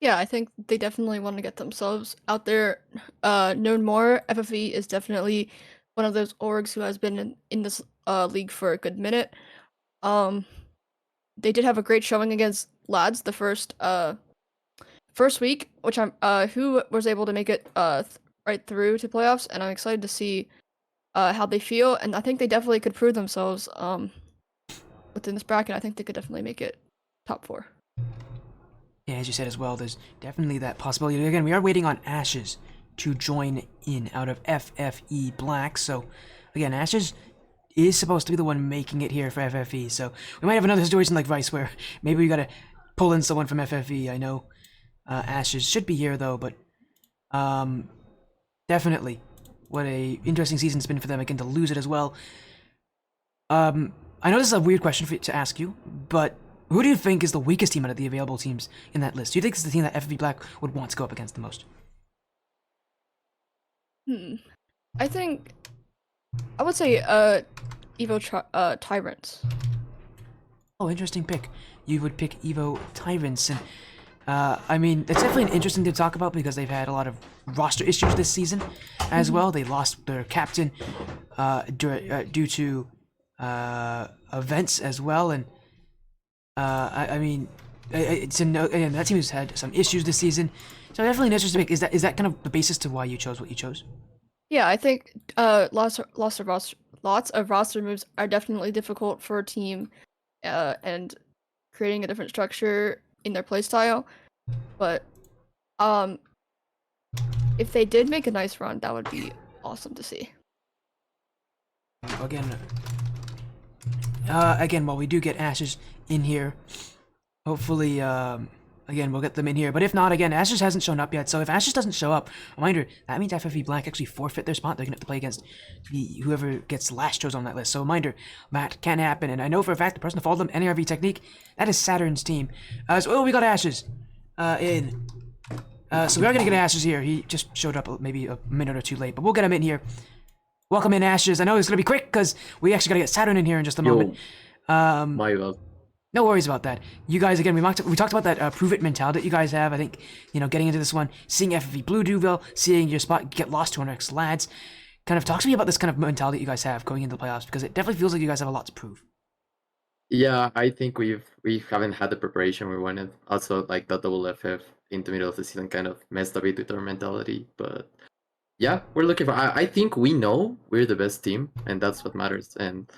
Yeah, I think they definitely want to get themselves out there, known more. FFE is definitely one of those orgs who has been in this league for a good minute. They did have a great showing against Lads the first week, which who was able to make it right through to playoffs, and I'm excited to see how they feel, and I think they definitely could prove themselves within this bracket. I think they could definitely make it top 4. Yeah, as you said as well, there's definitely that possibility. Again, we are waiting on Ashes to join in out of FFE Black. So, again, Ashes is supposed to be the one making it here for FFE. So, we might have another situation like Vice where maybe we gotta pull in someone from FFE. I know Ashes should be here, though, but definitely what a interesting season it's been for them, again, to lose it as well. I know this is a weird question to ask you, but who do you think is the weakest team out of the available teams in that list? Do you think it's the team that FFE Black would want to go up against the most? I think I would say Evo Tyrants. Oh, interesting pick. You would pick Evo Tyrants, and I mean, it's definitely interesting to talk about because they've had a lot of roster issues this season as well. They lost their captain due to events as well, and I mean, that team has had some issues this season. So definitely an interesting pick. Is that kind of the basis to why you chose what you chose? Yeah, I think lots of roster moves are definitely difficult for a team, and creating a different structure in their playstyle. But if they did make a nice run, that would be awesome to see. Again, while we do get Ashes in here, hopefully, again, we'll get them in here. But if not, again, Ashes hasn't shown up yet. So if Ashes doesn't show up, reminder, that means FFE Black actually forfeit their spot. They're going to have to play against whoever gets last chosen on that list. So reminder, that can happen. And I know for a fact the person who followed them, NARV Technique, that is Saturn's team. So we got Ashes in So we are gonna get Ashes here. He just showed up maybe a minute or two late, but we'll get him in here. Welcome in, Ashes. I know it's gonna be quick because we actually gotta get Saturn in here in just a moment. My bad. No worries about that. You guys, again, we talked about that prove it mentality that you guys have. I think, getting into this one, seeing FFV Blue do well, seeing your spot get lost to 100x lads. Kind of talk to me about this kind of mentality that you guys have going into the playoffs, because it definitely feels like you guys have a lot to prove. Yeah, I think we haven't had the preparation we wanted. Also, like the double FF in the middle of the season kind of messed a bit with our mentality. But yeah, we're looking for. I think we know we're the best team, and that's what matters. And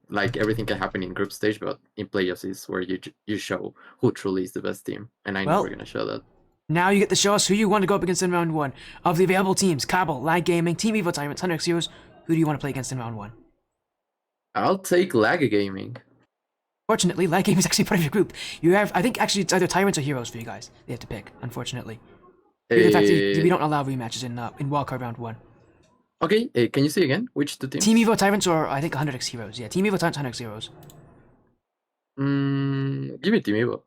like everything can happen in group stage, but in playoffs is where you show who truly is the best team. And I know we're gonna show that. Now you get to show us who you want to go up against in round 1. Of the available teams, Cabal, Lag Gaming, Team Evo Tyrants, 100x Heroes, who do you want to play against in round 1? I'll take Lag Gaming. Fortunately, Lag Gaming is actually part of your group. You have, I think, actually, it's either Tyrants or Heroes for you guys. They have to pick, unfortunately. Due to the fact that we don't allow rematches in Wildcard round 1. Okay, can you say again? Which two teams? Team Evo Tyrants or, I think, 100x Heroes. Yeah, Team Evo Tyrants, 100x Heroes. Give me Team Evo.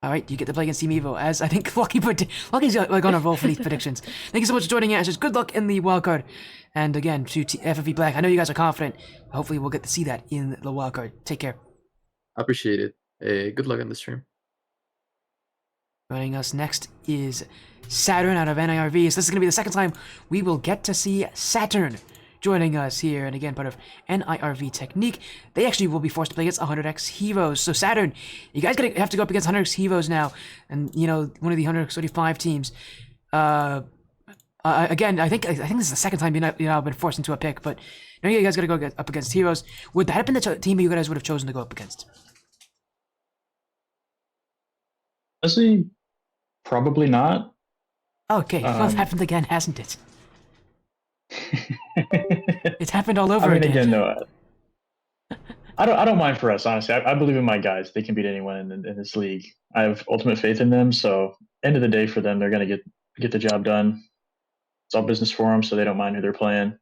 Alright, you get to play against Team Evo, as I think Lucky's like on a roll for these predictions. Thank you so much for joining us. Just good luck in the wildcard. And again, to FFV Black, I know you guys are confident. Hopefully we'll get to see that in the wildcard. Take care. I appreciate it. Good luck on the stream. Joining us next is Saturn out of NIRV. So this is going to be the second time we will get to see Saturn joining us here, and again, part of NIRV Technique. They actually will be forced to play against 100x Heroes. So Saturn, you guys gonna have to go up against 100x Heroes now, and one of the 135 teams. Again, I think this is the second time you've been forced into a pick, but now you guys gotta go up against Heroes. Would that have been the team you guys would have chosen to go up against? Honestly, probably not. Okay, well, it's happened again, hasn't it? It's happened all over again. Again, no, I don't mind for us, honestly. I believe in my guys. They can beat anyone in this league. I have ultimate faith in them. So, end of the day, for them, they're gonna get the job done. It's all business for them, so they don't mind who they're playing.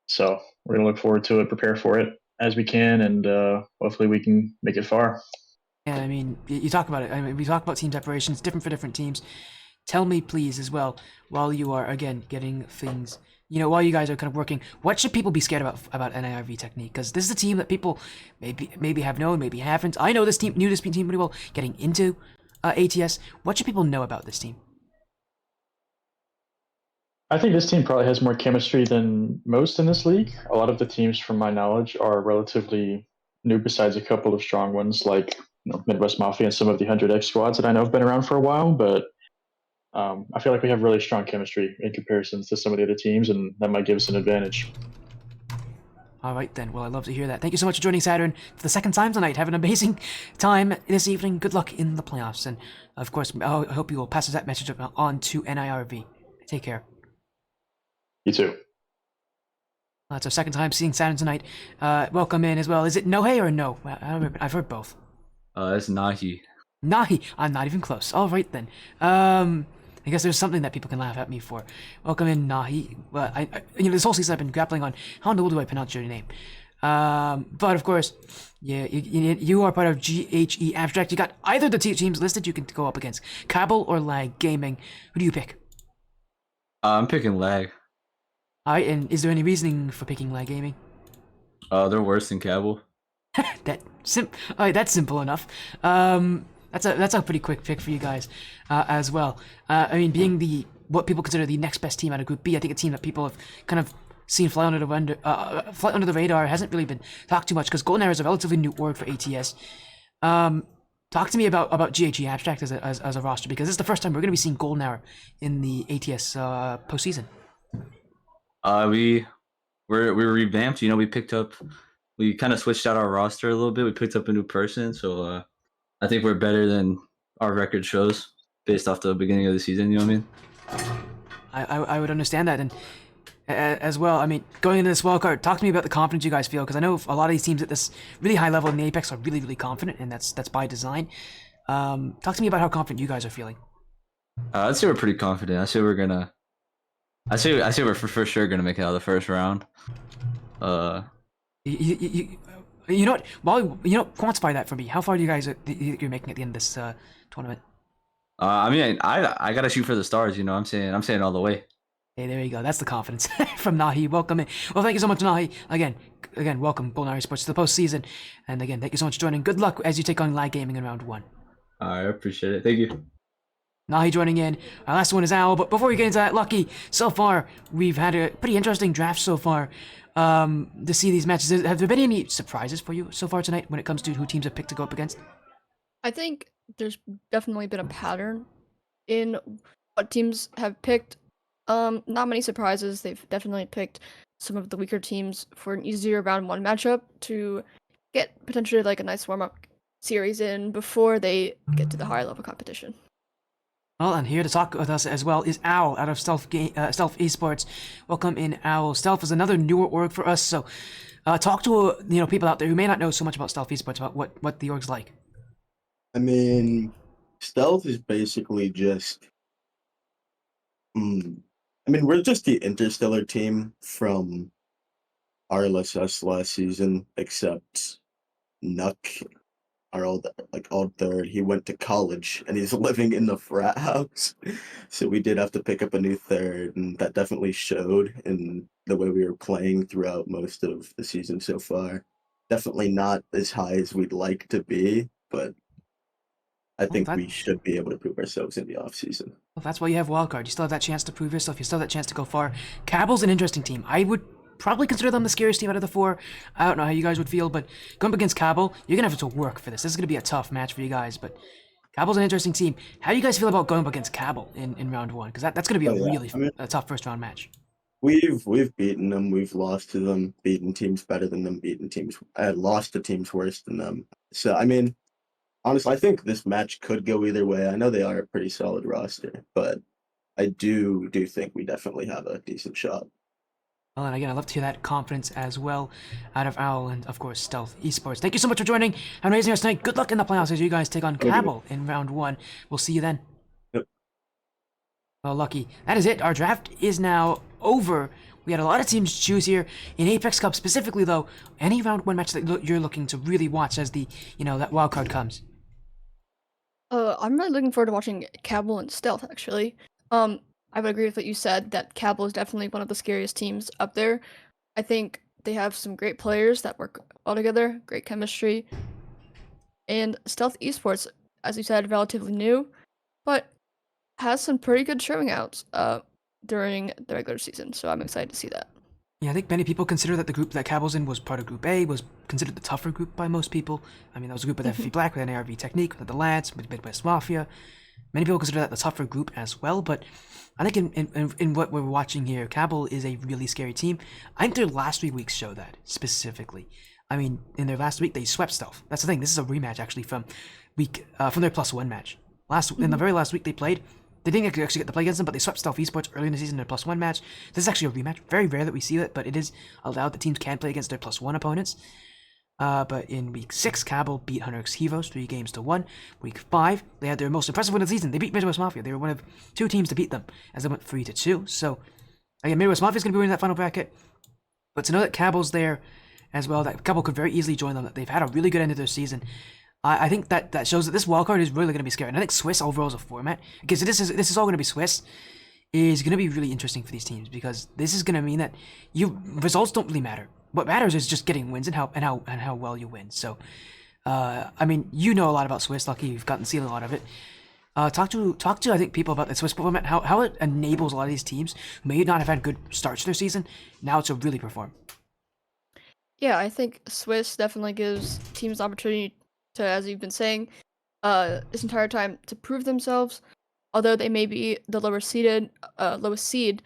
So we're gonna look forward to it, prepare for it as we can, and hopefully we can make it far. Yeah, I mean, you talk about it. I mean, we talk about team separations, different for different teams. Tell me, please, as well, while you are again getting things. While you guys are kind of working, what should people be scared about NIRV Technique? Because this is a team that people maybe have known, maybe haven't. I know this team, knew this team pretty well, getting into ATS. What should people know about this team? I think this team probably has more chemistry than most in this league. A lot of the teams, from my knowledge, are relatively new, besides a couple of strong ones like Midwest Mafia and some of the 100X squads that I know have been around for a while, but I feel like we have really strong chemistry in comparison to some of the other teams, and that might give us an advantage. All right, then. Well, I'd love to hear that. Thank you so much for joining Saturn for the second time tonight. Have an amazing time this evening. Good luck in the playoffs. And, of course, I hope you will pass that message on to NIRV. Take care. You too. That's our second time seeing Saturn tonight. Welcome in as well. Is it Nohei or no? I don't remember. I've heard both. It's Nahi. Nahi. I'm not even close. All right, then. I guess there's something that people can laugh at me for. Welcome in, Nahi. Well, this whole season I've been grappling on how in the world do I pronounce your name. But of course, yeah, you are part of GHE Abstract. You got either of the teams listed you can go up against. Cabal or Lag Gaming. Who do you pick? I'm picking Lag. Alright, and is there any reasoning for picking Lag Gaming? They're worse than Cabal. Alright, that's simple enough. That's a pretty quick pick for you guys, as well. I mean, being what people consider the next best team out of Group B, I think a team that people have kind of seen fly under the radar hasn't really been talked too much, because Golden Arrow is a relatively new org for ATS. Talk to me about GHE Abstract as a roster, because this is the first time we're going to be seeing Golden Arrow in the ATS postseason. We were revamped. We kind of switched out our roster a little bit. We picked up a new person, so I think we're better than our record shows based off the beginning of the season. You know what I mean? I would understand that, and as well. I mean, going into this wildcard, talk to me about the confidence you guys feel, because I know a lot of these teams at this really high level in the Apex are really, really confident, and that's by design. Talk to me about how confident you guys are feeling. I'd say we're pretty confident. I say we're for sure gonna make it out of the first round. You know what? Quantify that for me. How far do you guys you're making at the end of this tournament? I mean, I gotta shoot for the stars. You know, I'm saying all the way. Hey, there you go. That's the confidence from Nahi. Welcome in. Well, thank you so much, Nahi. Again, welcome, Bulnari Sports, to the postseason. And again, thank you so much for joining. Good luck as you take on Live Gaming in round 1. I appreciate it. Thank you. Nahi joining in. Our last one is Owl. But before we get into that, Lucky, so far, we've had a pretty interesting draft so far to see these matches. Have there been any surprises for you so far tonight when it comes to who teams have picked to go up against? I think there's definitely been a pattern in what teams have picked. Not many surprises. They've definitely picked some of the weaker teams for an easier round 1 matchup to get potentially like a nice warm-up series in before they get to the higher level competition. Well, and here to talk with us as well is Owl out of Stealth Esports. Welcome in, Owl. Stealth is another newer org for us, so talk to people out there who may not know so much about Stealth Esports about what the org's like. I mean, Stealth is basically just. I mean, we're just the interstellar team from RLSS last season, except Nuck, our old third, he went to college and he's living in the frat house. So we did have to pick up a new third, and that definitely showed in the way we were playing throughout most of the season so far. Definitely not as high as we'd like to be, but I think we should be able to prove ourselves in the off season. Well, that's why you have Wildcard. You still have that chance to prove yourself. You still have that chance to go far. Cabal's an interesting team. I would probably consider them the scariest team out of the 4. I don't know how you guys would feel, but going up against Cabal, you're going to have to work for this. This is going to be a tough match for you guys, but Cabal's an interesting team. How do you guys feel about going up against Cabal in round 1? Because that's going to be a tough first round match. We've beaten them. We've lost to them. Beaten teams better than them. Lost to teams worse than them. So, I mean, honestly, I think this match could go either way. I know they are a pretty solid roster, but I do think we definitely have a decent shot. Well, and again, I'd love to hear that confidence as well out of Owl and, of course, Stealth Esports. Thank you so much for joining and raising us tonight. Good luck in the playoffs as you guys take on Cabal in round 1. We'll see you then. Yep. Well, Lucky, that is it. Our draft is now over. We had a lot of teams to choose here. In Apex Cup specifically, though, any round 1 match that you're looking to really watch as the, that wild card comes? I'm really looking forward to watching Cabal and Stealth, actually. I would agree with what you said, that Cabal is definitely one of the scariest teams up there. I think they have some great players that work well together, great chemistry. And Stealth Esports, as you said, relatively new, but has some pretty good showing outs during the regular season, so I'm excited to see that. Yeah, I think many people consider that the group that Cabal's in was part of Group A, was considered the tougher group by most people. I mean, that was a group with FV Black, with NARV Technique, with the Lads, with Midwest Mafia. Many people consider that the tougher group as well, but I think in what we're watching here, Cabal is a really scary team. I think their last 3 weeks show that, specifically. I mean, in their last week, they swept Stealth. That's the thing, this is a rematch, actually, from their +1 match. In the very last week they played, they didn't actually get to play against them, but they swept Stealth Esports early in the season in their +1 match. This is actually a rematch. Very rare that we see it, but it is allowed that teams can play against their +1 opponents. But in week 6, Cabal beat Hunter X Heroes 3-1. Week 5, they had their most impressive win of the season. They beat Midwest Mafia. They were one of 2 teams to beat them, as they went 3-2. So, again, Midwest Mafia is going to be winning that final bracket. But to know that Cabal's there as well, that Cabal could very easily join them, that they've had a really good end of their season, I think that shows that this wildcard is really going to be scary. And I think Swiss overall as a format, because this is all going to be Swiss, is going to be really interesting for these teams, because this is going to mean that results don't really matter. What matters is just getting wins and how well you win. So, I mean, you know a lot about Swiss. Lucky, you've gotten to see a lot of it. Talk to I think people about the Swiss format, how it enables a lot of these teams who may not have had good starts to their season now to really perform. Yeah, I think Swiss definitely gives teams the opportunity to, as you've been saying, this entire time to prove themselves. Although they may be the lowest seed,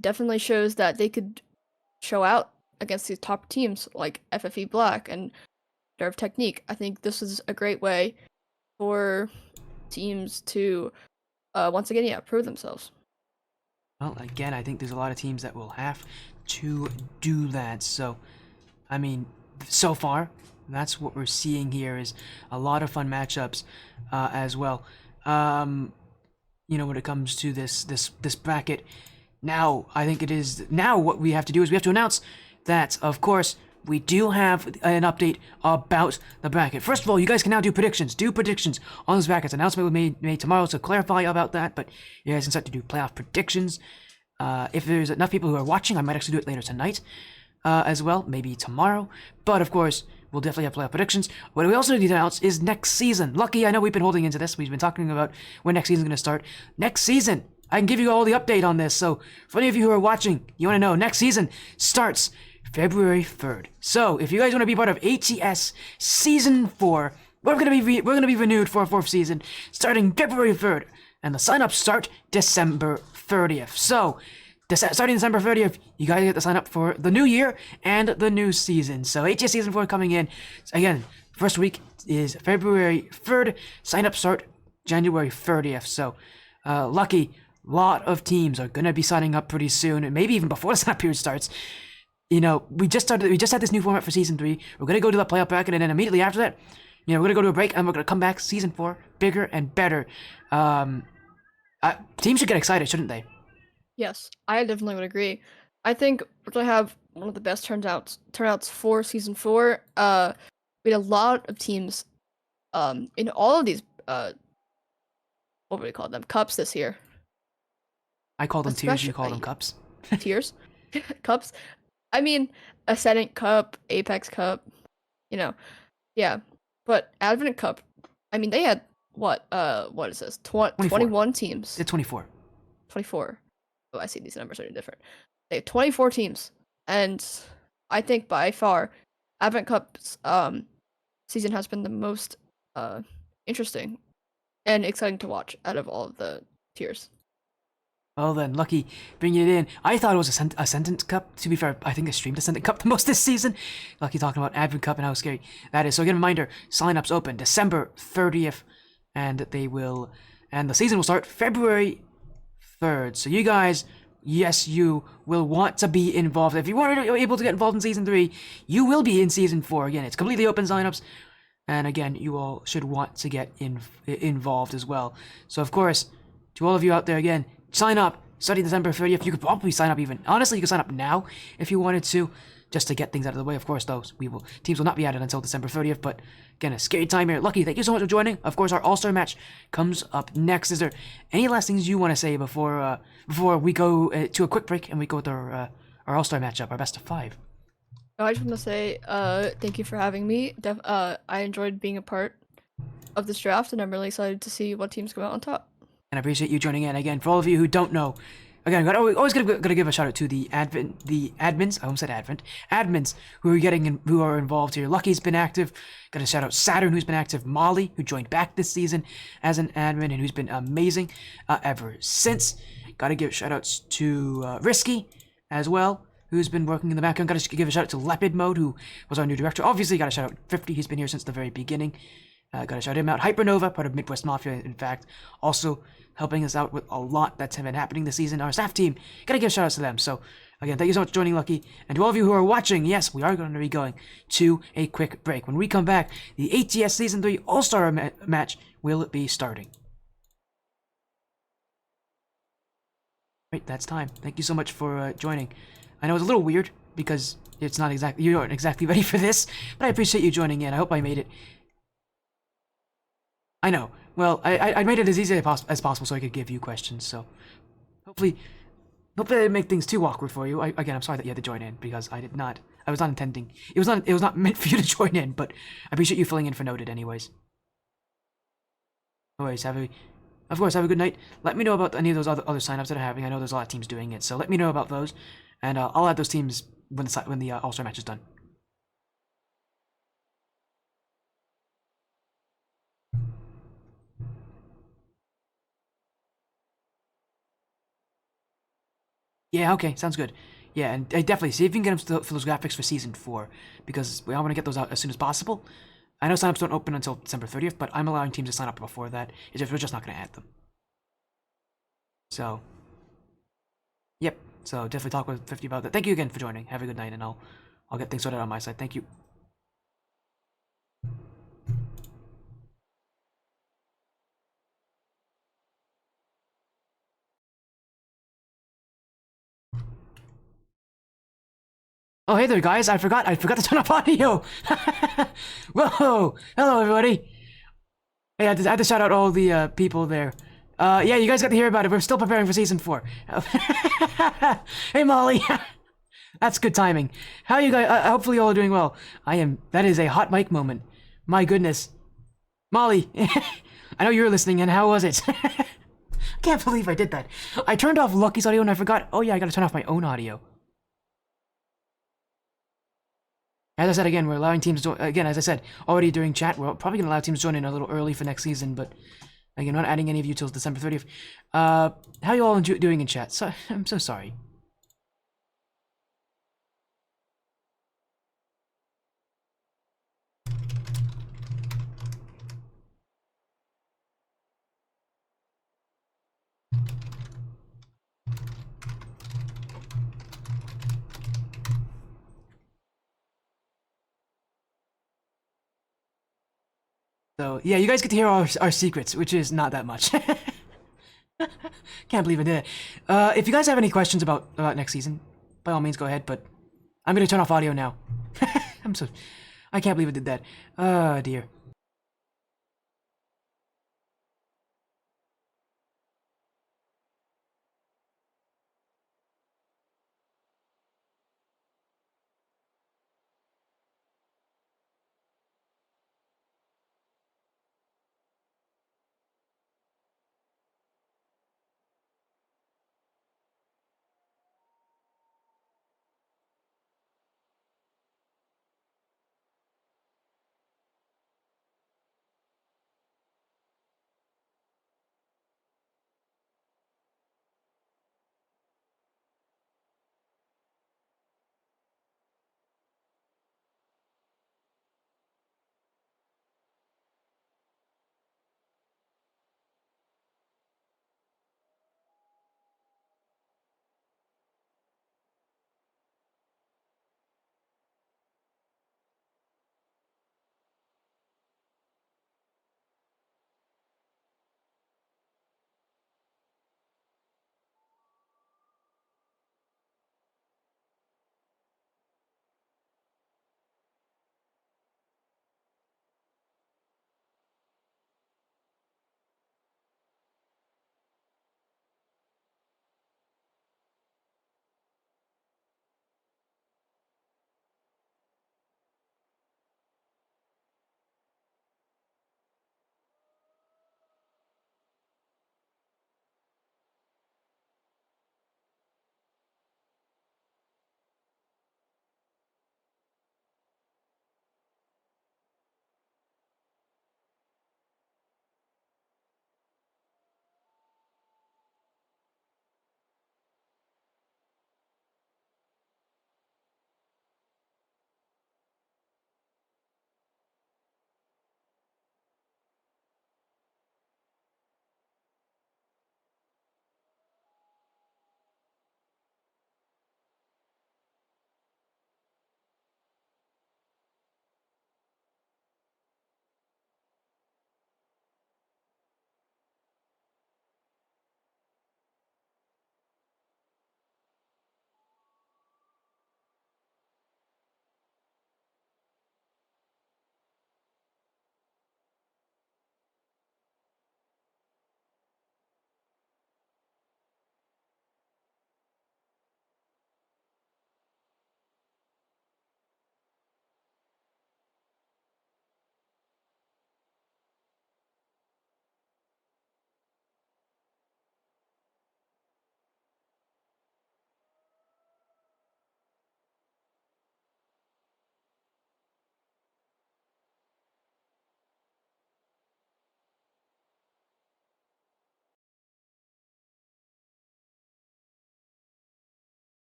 definitely shows that they could show out against these top teams like FFE Black and Nerve Technique. I think this is a great way for teams to once again prove themselves. Well, again, I think there's a lot of teams that will have to do that. So, I mean, so far, that's what we're seeing here is a lot of fun matchups as well. When it comes to this bracket, now I think it is now what we have to do is we have to announce that, of course, we do have an update about the bracket. First of all, you guys can now do predictions. Do predictions on those brackets. Announcement will be made tomorrow, so clarify about that. But you guys can start to do playoff predictions. If there's enough people who are watching, I might actually do it later tonight as well, maybe tomorrow. But of course, we'll definitely have playoff predictions. What we also need to announce is next season. Lucky, I know we've been holding into this. We've been talking about when next season's going to start. Next season, I can give you all the update on this. So for any of you who are watching, you want to know, next season starts February 3rd. So if you guys want to be part of ATS Season 4, we're going to be renewed for a 4th season starting February 3rd. And the sign-ups start December 30th. So starting December 30th, you guys get to sign up for the new year and the new season. So ATS Season 4 coming in. Again, first week is February 3rd. Sign-ups start January 30th. So lucky, lot of teams are going to be signing up pretty soon, and maybe even before the sign-up period starts. You know, we just had this new format for Season 3. We're going to go to the playoff bracket, and then immediately after that, you know, we're going to go to a break, and we're going to come back Season 4 bigger and better. Teams should get excited, shouldn't they? Yes, I definitely would agree. I think we're gonna have one of the best turnouts for Season 4. We had a lot of teams in all of these what would we call them? Cups this year. I call them tiers, you call them cups. Tiers? Cups? I mean, Ascendant Cup, Apex Cup, you know. Yeah. But Advent Cup, I mean, they had what is this? 21 teams. It's 24. 24. Oh, I see these numbers are different. They have 24 teams. And I think by far, Advent Cup's season has been the most interesting and exciting to watch out of all of the tiers. Well then, Lucky, bringing it in. I thought it was a Sentence Cup. To be fair, I think I streamed a Sentence Cup the most this season. Lucky talking about Advent Cup and how scary that is. So again, reminder, sign-ups open December 30th, and the season will start February 3rd. So you guys, yes, you will want to be involved. If you weren't able to get involved in Season 3, you will be in Season 4. Again, it's completely open sign-ups. And again, you all should want to get involved as well. So of course, to all of you out there, again, sign up. Starting December 30th. You could probably sign up even. Honestly, you could sign up now if you wanted to, just to get things out of the way. Of course, teams will not be added until December 30th. But again, a scary time here. Lucky, thank you so much for joining. Of course, our All-Star match comes up next. Is there any last things you want to say before we go to a quick break and we go with our All-Star matchup, our best of 5? I just want to say thank you for having me. I enjoyed being a part of this draft, and I'm really excited to see what teams come out on top. And I appreciate you joining in. Again, for all of you who don't know, again, always gotta give a shout out to the admins. I almost said admins who are involved here. Lucky's been active. Gotta shout out Saturn, who's been active. Molly, who joined back this season as an admin and who's been amazing ever since. Gotta give shout outs to Risky as well, who's been working in the background. Gotta give a shout out to Leopard Mode, who was our new director. Obviously, gotta shout out 50. He's been here since the very beginning. Gotta shout him out. Hypernova, part of Midwest Mafia, in fact, also helping us out with a lot that's been happening this season. Our staff team, gotta give shout outs to them. So, again, thank you so much for joining, Lucky. And to all of you who are watching, yes, we are going to be going to a quick break. When we come back, the ATS Season 3 All-Star match will be starting. Right, that's time. Thank you so much for joining. I know it's a little weird because it's not exactly, you aren't exactly ready for this, but I appreciate you joining in. I hope I made it. I know. Well, I made it as easy as possible so I could give you questions. So hopefully I didn't make things too awkward for you. Again, I'm sorry that you had to join in because I was not intending. It was not meant for you to join in, but I appreciate you filling in for Noted anyways. Anyways, have a good night. Let me know about any of those other signups that are happening. I know there's a lot of teams doing it, so let me know about those, and I'll add those teams when the All-Star match is done. Yeah, okay, sounds good. Yeah, and definitely see if you can get them for those graphics for Season 4, because we all want to get those out as soon as possible. I know signups don't open until December 30th, but I'm allowing teams to sign up before that. We're just not going to add them. So, yep. So definitely talk with 50 about that. Thank you again for joining. Have a good night, and I'll get things sorted on my side. Thank you. Oh, hey there, guys. I forgot to turn off audio. Whoa. Hello, everybody. Hey, I had to shout out all the people there. Yeah, you guys got to hear about it. We're still preparing for season 4. Hey, Molly. That's good timing. How you guys? Hopefully, you all are doing well. I am. That is a hot mic moment. My goodness, Molly. I know you were listening, and how was it? I can't believe I did that. I turned off Lucky's audio, and I forgot. Oh yeah, I got to turn off my own audio. As I said again, we're allowing teams to again. As I said already during chat, we're probably gonna allow teams to join in a little early for next season, but again, not adding any of you till December 30th. How you all doing in chat? So I'm so sorry. So yeah, you guys get to hear our secrets, which is not that much. Can't believe I did it. If you guys have any questions about next season, by all means go ahead. But I'm gonna turn off audio now. I can't believe I did that. Oh dear.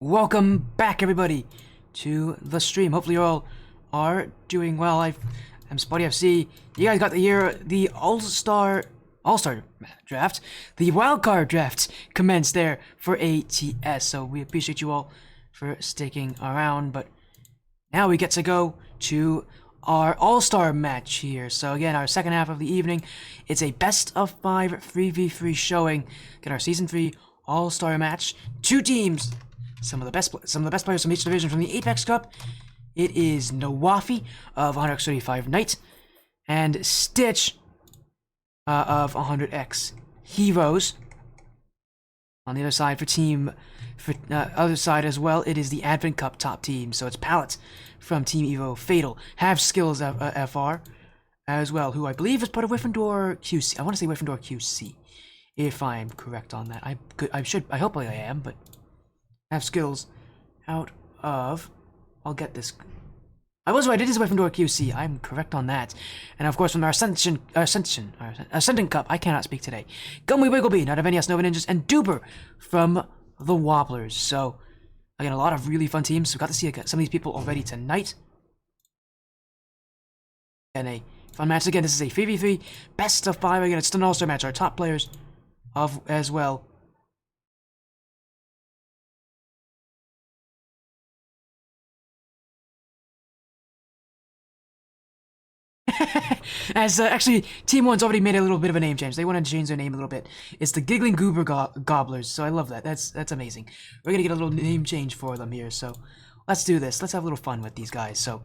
welcome back, everybody, to the stream. Hopefully, you all are doing well. I'm Spotty FC. You guys got to hear the All-Star draft, the Wildcard draft commenced there for ATS. So we appreciate you all for sticking around. But now we get to go to our All-Star match here. So again, our second half of the evening, it's a best of 5 3v3 showing. Get our season 3 All-Star match. 2 teams, some of the best players from each division from the Apex Cup. It is Nawafi of 135 Knight and Stitch of 100x Heroes. On the other side other side as well, it is the Advent Cup top team. So it's Pallet from Team Evo, Fatal, Have Skills FR as well, who I believe is part of Gryffindor QC. I want to say Gryffindor QC, if I'm correct on that. I hope I am, but Have Skills out of, I'll get this. I was right, it is Gryffindor QC, I'm correct on that. And of course from our Ascension Cup, I cannot speak today, Gummy Wiggleby, not of NES Nova Ninjas, and Goober from the Wobblers. So, again, a lot of really fun teams. We got to see some of these people already tonight. And a fun match. Again, this is a 3v3, best of 5. Again, it's an all-star match. Our top players as well. As actually, Team 1's already made a little bit of a name change. They want to change their name a little bit. It's the Giggling Goober Gobblers, so I love that. That's amazing. We're gonna get a little name change for them here, so let's do this. Let's have a little fun with these guys. So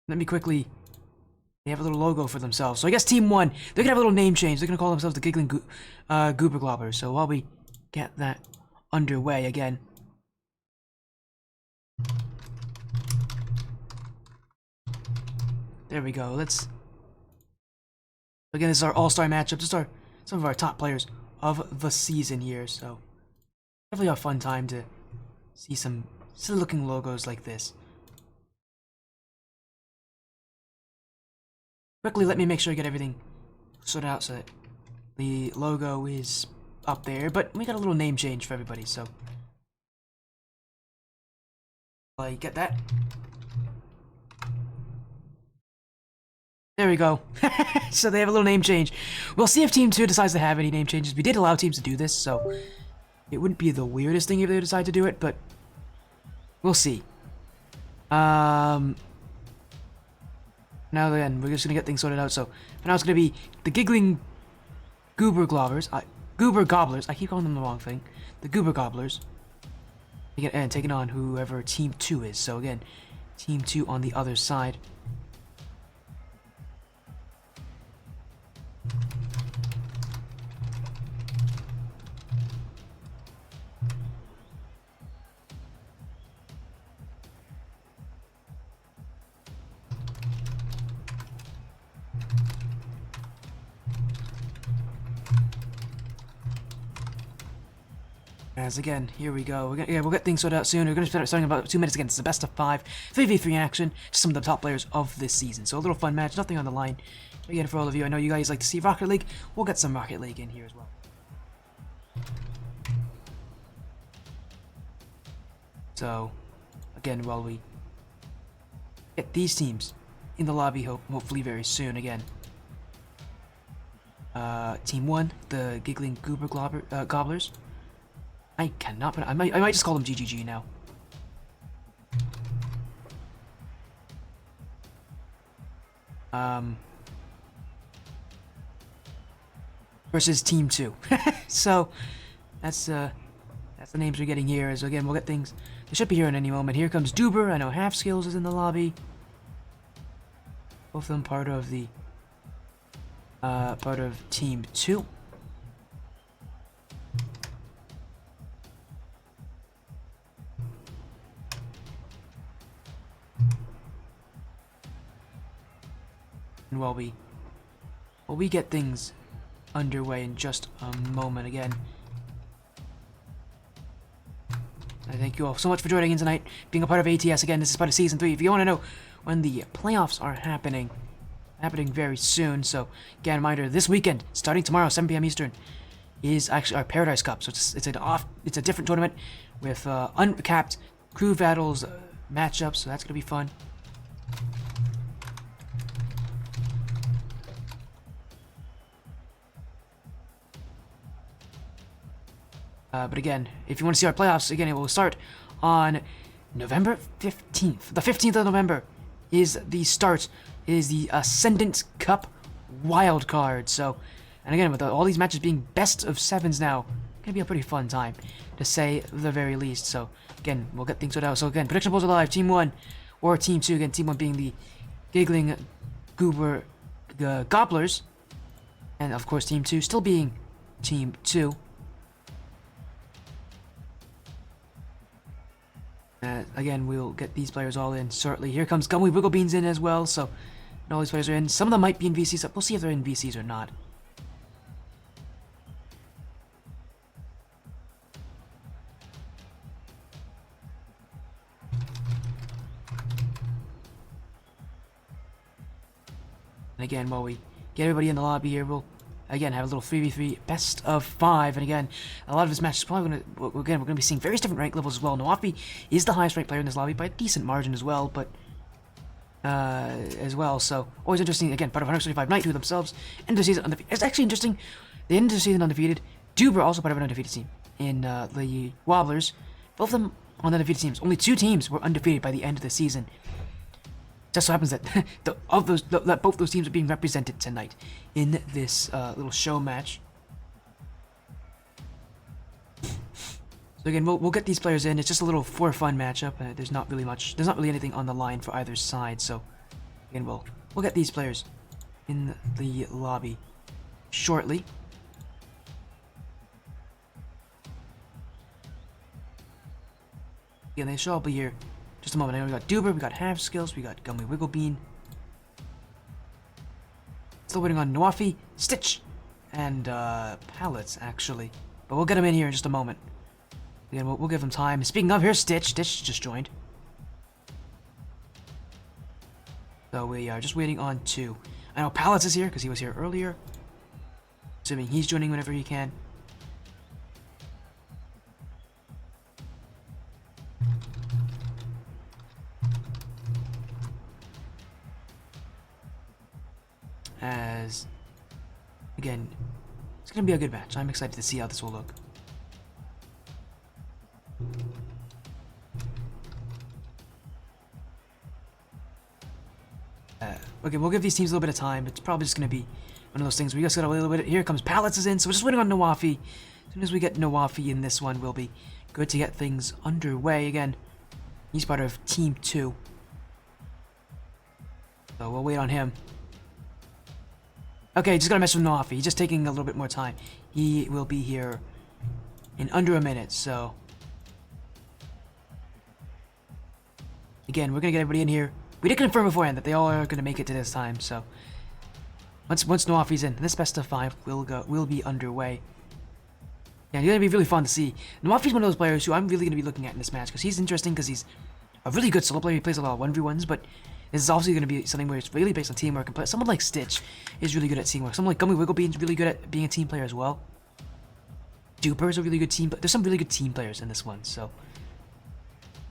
let me quickly. They have a little logo for themselves. So I guess Team 1, they're gonna have a little name change. They're gonna call themselves the Giggling Goober Gobblers. So while we get that underway again. There we go. Again, this is our all-star matchup. Just some of our top players of the season here. So definitely a fun time to see some silly looking logos like this. Quickly, let me make sure I get everything sorted out so that the logo is up there. But we got a little name change for everybody, so I get that. There we go. So they have a little name change. We'll see if Team 2 decides to have any name changes. We did allow teams to do this, so it wouldn't be the weirdest thing if they decide to do it, but we'll see. Now then, we're just gonna get things sorted out. So for now, it's gonna be the Giggling Goober Gobblers. Goober Gobblers. I keep calling them the wrong thing. The Goober Gobblers. And taking on whoever Team 2 is. So again, Team 2 on the other side. As again, here we go. We'll get things sorted out soon. We're going to start starting in about 2 minutes again. It's the best of 5 3v3 action. Just some of the top players of this season. So a little fun match, nothing on the line. Again, for all of you, I know you guys like to see Rocket League. We'll get some Rocket League in here as well. So, again, while we get these teams in the lobby, hopefully very soon. Again, Team 1, the Giggling Goober Gobblers. I cannot, but I might just call them GGG now. Versus Team 2. So that's the names we're getting here. As again, we'll get things. They should be here in any moment. Here comes Goober. I know Half Skills is in the lobby. Both of them part of the Team 2. And while we get things underway in just a moment again, I thank you all so much for joining in tonight, being a part of ATS. Again, this is part of Season 3. If you want to know when the playoffs are happening very soon, so again, reminder, this weekend, starting tomorrow, 7 p.m. Eastern, is actually our Paradise Cup. So it's a different tournament with uncapped crew battles matchups. So that's gonna be fun. But again, if you want to see our playoffs, again, it will start on November 15th. The 15th of November is the start, is the Ascendant Cup Wildcard. So, and again, with all these matches being best of 7s now, gonna be a pretty fun time, to say the very least. So, again, we'll get things sorted out. So, again, prediction polls are live. Team 1 or Team 2. Again, Team 1 being the Giggling, Goober, Gobblers. And, of course, Team 2 still being Team 2. Again, we'll get these players all in shortly. Here comes Gummy Wiggle Beans in as well, so all these players are in. Some of them might be in VCs, so we'll see if they're in VCs or not. And again, while we get everybody in the lobby here, we'll again have a little 3v3 best of 5. And again, a lot of this match is probably we're gonna be seeing various different rank levels as well. Nawafi is the highest ranked player in this lobby by a decent margin as well, but so always interesting. Again, part of 175 Night, who themselves end of the season undefeated. It's actually interesting. They end of the season undefeated. Goober also part of an undefeated team in the Wobblers. Both of them on the undefeated teams. Only 2 teams were undefeated by the end of the season. Just so happens that that both those teams are being represented tonight in this little show match. So again, we'll get these players in. It's just a little for fun matchup. There's not really anything on the line for either side. So again, we'll get these players in the lobby shortly. Again, they should all be here. Just a moment. I know we got Goober, we got Half Skills, we got Gummy Wiggle Bean. Still waiting on Nawafi, Stitch, and Pallets actually. But we'll get them in here in just a moment. Again, we'll give them time. Speaking of, here's Stitch. Stitch just joined. So we are just waiting on 2. I know Pallets is here because he was here earlier. Assuming he's joining whenever he can. As again, it's gonna be a good match. I'm excited to see how this will look. Okay, we'll give these teams a little bit of time. It's probably just gonna be one of those things where you just gotta wait a little bit. Here comes Pallets is in, so we're just waiting on Nawafi. As soon as we get Nawafi in this one, we'll be good to get things underway again. He's part of Team 2, so we'll wait on him. Okay, just gotta mess with Nawafi. He's just taking a little bit more time. He will be here in under a minute, so again, we're gonna get everybody in here. We did confirm beforehand that they all are gonna make it to this time, so once Nawafi's in, this best of 5 will be underway. Yeah, it's gonna be really fun to see. Nawafi's one of those players who I'm really gonna be looking at in this match because he's interesting because he's a really good solo player. He plays a lot of 1v1s, but this is also going to be something where it's really based on teamwork. And someone like Stitch is really good at teamwork. Someone like Gummy Wiggle Bean is really good at being a team player as well. Duper is a really good team, but there's some really good team players in this one. So,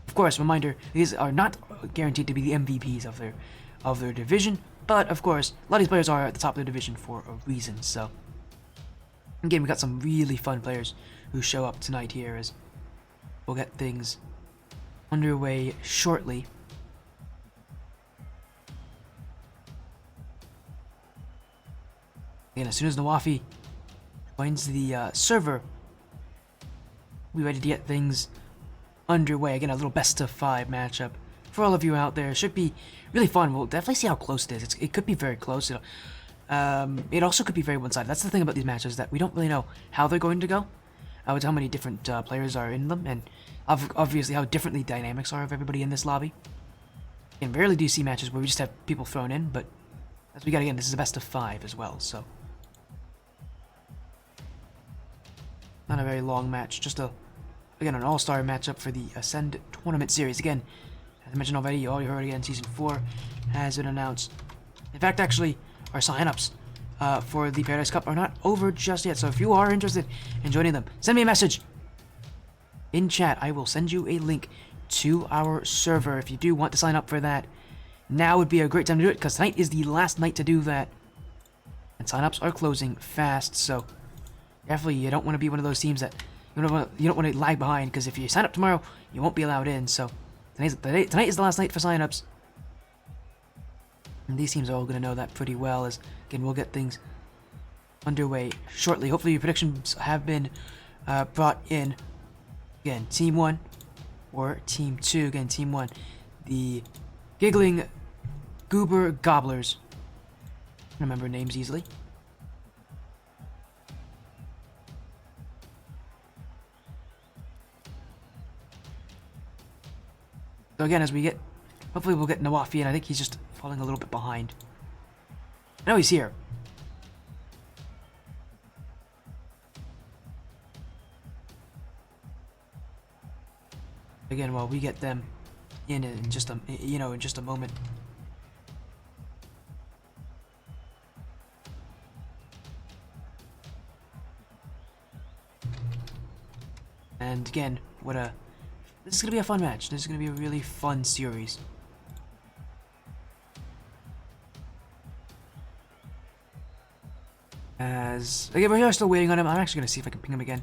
of course, reminder: these are not guaranteed to be the MVPs of their division, but of course, a lot of these players are at the top of their division for a reason. So, again, we got some really fun players who show up tonight here as we'll get things underway shortly. Again, as soon as Nawafi joins the server, we're ready to get things underway. Again, a little best of 5 matchup for all of you out there. It should be really fun. We'll definitely see how close it is. It could be very close. It also could be very one-sided. That's the thing about these matches, that we don't really know how they're going to go, with how many different players are in them, and obviously how different the dynamics are of everybody in this lobby. And rarely do you see matches where we just have people thrown in, but as we got, again, this is a best of 5 as well, so not a very long match, just again, an all-star matchup for the Ascend Tournament Series. Again, as I mentioned already, you already heard again, Season 4 has been announced. In fact, actually, our sign-ups for the Paradise Cup are not over just yet. So if you are interested in joining them, send me a message in chat. I will send you a link to our server if you do want to sign up for that. Now would be a great time to do it because tonight is the last night to do that. And sign-ups are closing fast, so definitely you don't want to be one of those teams that you don't want to lag behind, because if you sign up tomorrow, you won't be allowed in. So tonight is the last night for sign-ups. And these teams are all going to know that pretty well, as again we'll get things underway shortly. Hopefully your predictions have been brought in. Again, Team 1 or Team 2. Again, Team 1, the Giggling Goober Gobblers. Remember names easily. So again, as we get, hopefully we'll get Nawafi, and I think he's just falling a little bit behind. I know he's here. Again, while we get them in just a, in just a moment. And again, this is gonna be a fun match. This is gonna be a really fun series. Again, we're still waiting on him. I'm actually gonna see if I can ping him again.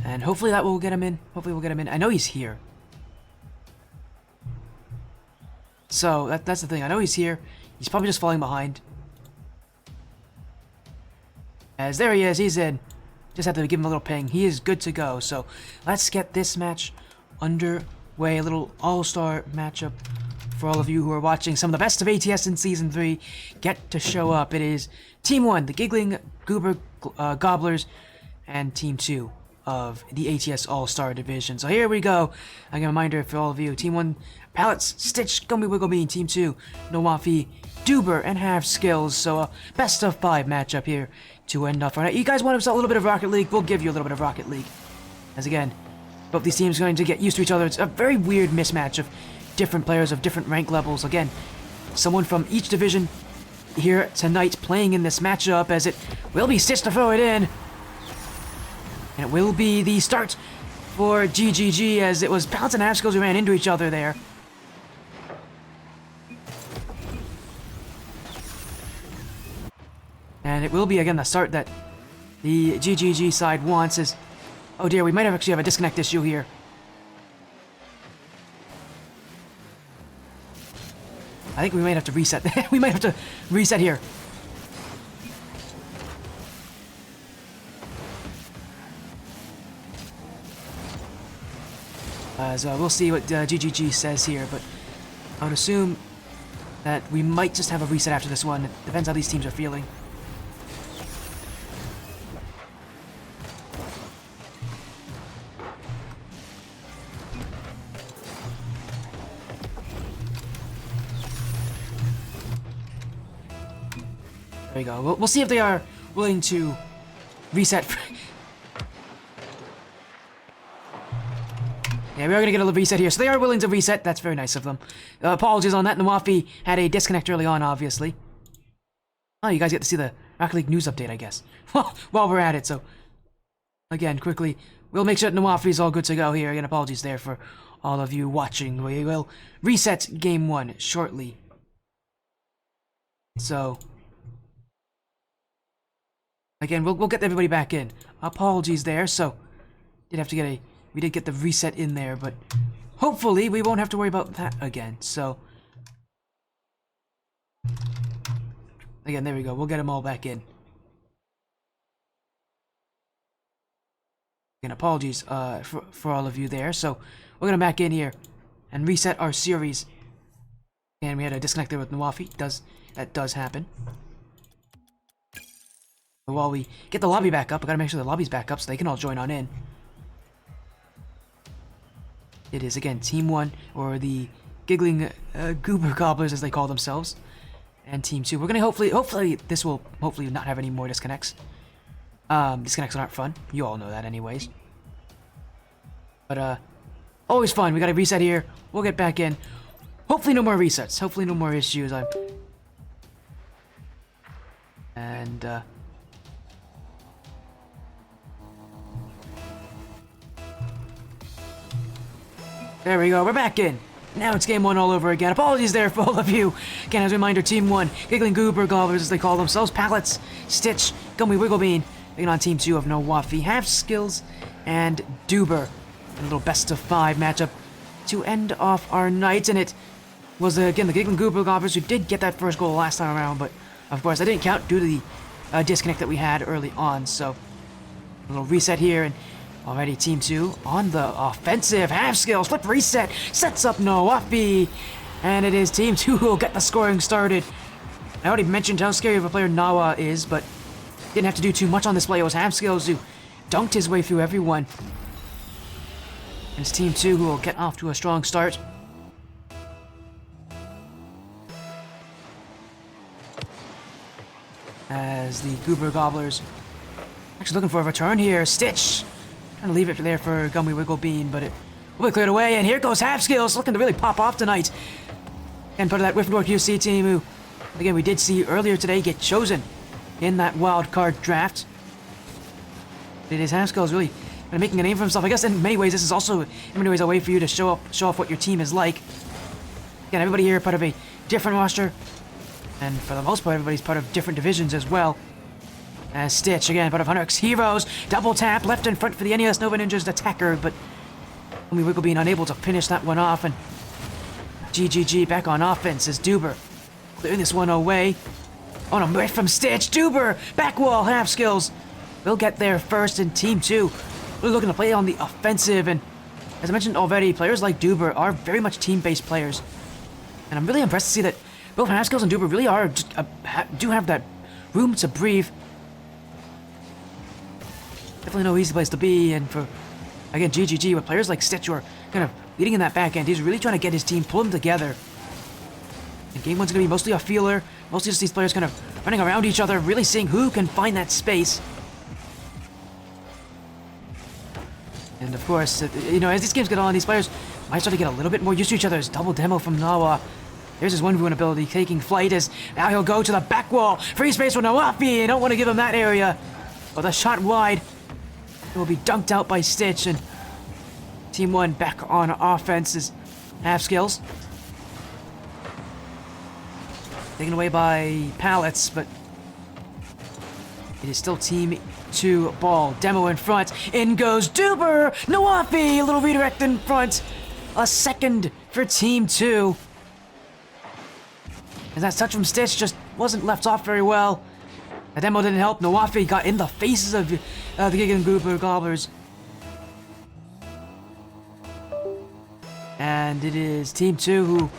And hopefully that will get him in. Hopefully we'll get him in. I know he's here. So that's the thing. I know he's here. He's probably just falling behind. As there he is. He's in. Just have to give him a little ping. He is good to go. So let's get this match underway. A little all-star matchup for all of you who are watching. Some of the best of ATS in Season 3 get to show up. It is Team 1, the Giggling Goober Gobblers, and Team 2 of the ATS All-Star Division. So here we go. Again, a reminder for all of you. Team 1, Pallets, Stitch, Gummy Wiggle Bean. Team 2, Nawafi, Goober, and Have Skills. So a best of 5 matchup here to end off. Right, you guys want a little bit of Rocket League? We'll give you a little bit of Rocket League. As again, both these teams are going to get used to each other. It's a very weird mismatch of different players of different rank levels. Again, someone from each division here tonight playing in this matchup, as it will be Stitch to throw it in. And it will be the start for GGG, as it was Pallets and Have Skills who ran into each other there. And it will be, again, the start that the GGG side wants. Is, oh dear, we might actually have a disconnect issue here. I think we might have to reset. We might have to reset here. So we'll see what GGG says here, but I would assume that we might just have a reset after this one. It depends how these teams are feeling. There we go. We'll see if they are willing to reset. Yeah, we are going to get a little reset here. So they are willing to reset. That's very nice of them. Apologies on that. Nawafi had a disconnect early on, obviously. Oh, you guys get to see the Rocket League news update, I guess. While we're at it, so... Again, quickly, we'll make sure that Nawafi's all good to go here. Again, apologies there for all of you watching. We will reset Game 1 shortly. So... Again, we'll get everybody back in. Apologies there, so... We did get the reset in there, but hopefully we won't have to worry about that again, so... Again, there we go. We'll get them all back in. Again, apologies for all of you there. So, we're going to back in here and reset our series. And we had a disconnect there with Nawafi. That does happen. But while we get the lobby back up, I got to make sure the lobby's back up so they can all join on in. It is, again, Team 1, or the Giggling Goober Gobblers, as they call themselves, and Team 2. We're going to hopefully this will not have any more disconnects. Disconnects aren't fun. You all know that anyways. But, Always fun. We got to reset here. We'll get back in. Hopefully no more resets. Hopefully no more issues. There we go. We're back in. Now it's game 1 all over again. Apologies there for all of you. Again, as a reminder, Team 1, Giggling, Goober, Gobblers, as they call themselves, Pallets, Stitch, Gummy, Wigglebean, taking on Team 2 of No Waffy, Half Skills, and Goober. A little best of 5 matchup to end off our night, and it was, again, the Giggling, Goober, Gobblers who did get that first goal last time around, but, of course, that didn't count due to the disconnect that we had early on, so a little reset here, and already Team 2 on the offensive. Half Skills, flip reset, sets up Nawafi. And it is Team 2 who will get the scoring started. I already mentioned how scary of a player Nawa is, but didn't have to do too much on this play. It was Half Skills who dunked his way through everyone. And it's Team 2 who will get off to a strong start. As the Goober Gobblers actually looking for a return here. Stitch trying to leave it there for Gummy Wigglebean, but it will be cleared away, and here goes Half Skills, looking to really pop off tonight. And part of that Gryffindor QC team who, again, we did see earlier today get chosen in that Wildcard draft. It is Half Skills really making a name for himself. I guess in many ways this is also, in many ways, a way for you to show off what your team is like. Again, everybody here part of a different roster, and for the most part, everybody's part of different divisions as well. As Stitch, again, part of Hunter X Heroes, double tap, left in front for the NES Nova Ninjas attacker, but Gummy Wigglebean unable to finish that one off, and GGG back on offense as Goober clearing this one away. On a right from Stitch, Goober, back wall, Half Skills. We'll get there first in Team 2. Really looking to play on the offensive, and as I mentioned already, players like Goober are very much team-based players. And I'm really impressed to see that both Half Skills and Goober really are, just, do have that room to breathe. Definitely no easy place to be, and for, again, GGG, with players like Stitch who are kind of leading in that back end, he's really trying to get his team, pull them together. And game 1's going to be mostly a feeler, mostly just these players kind of running around each other, really seeing who can find that space. And of course, you know, as these games get on, these players might start to get a little bit more used to each other. There's double demo from Nawa. There's his 1v1 ability taking flight as now he'll go to the back wall. Free space for Nawafi. Don't want to give him that area. But the shot wide will be dunked out by Stitch, and Team 1 back on offense is Half Skills. Taken away by Pallets, but it is still Team 2 ball. Demo in front. In goes Goober. Nawafi. A little redirect in front. A second for Team 2. And that touch from Stitch just wasn't left off very well. The demo didn't help. Nawafi got in the faces of the Giggling Goober Gobblers. And it is Team 2 who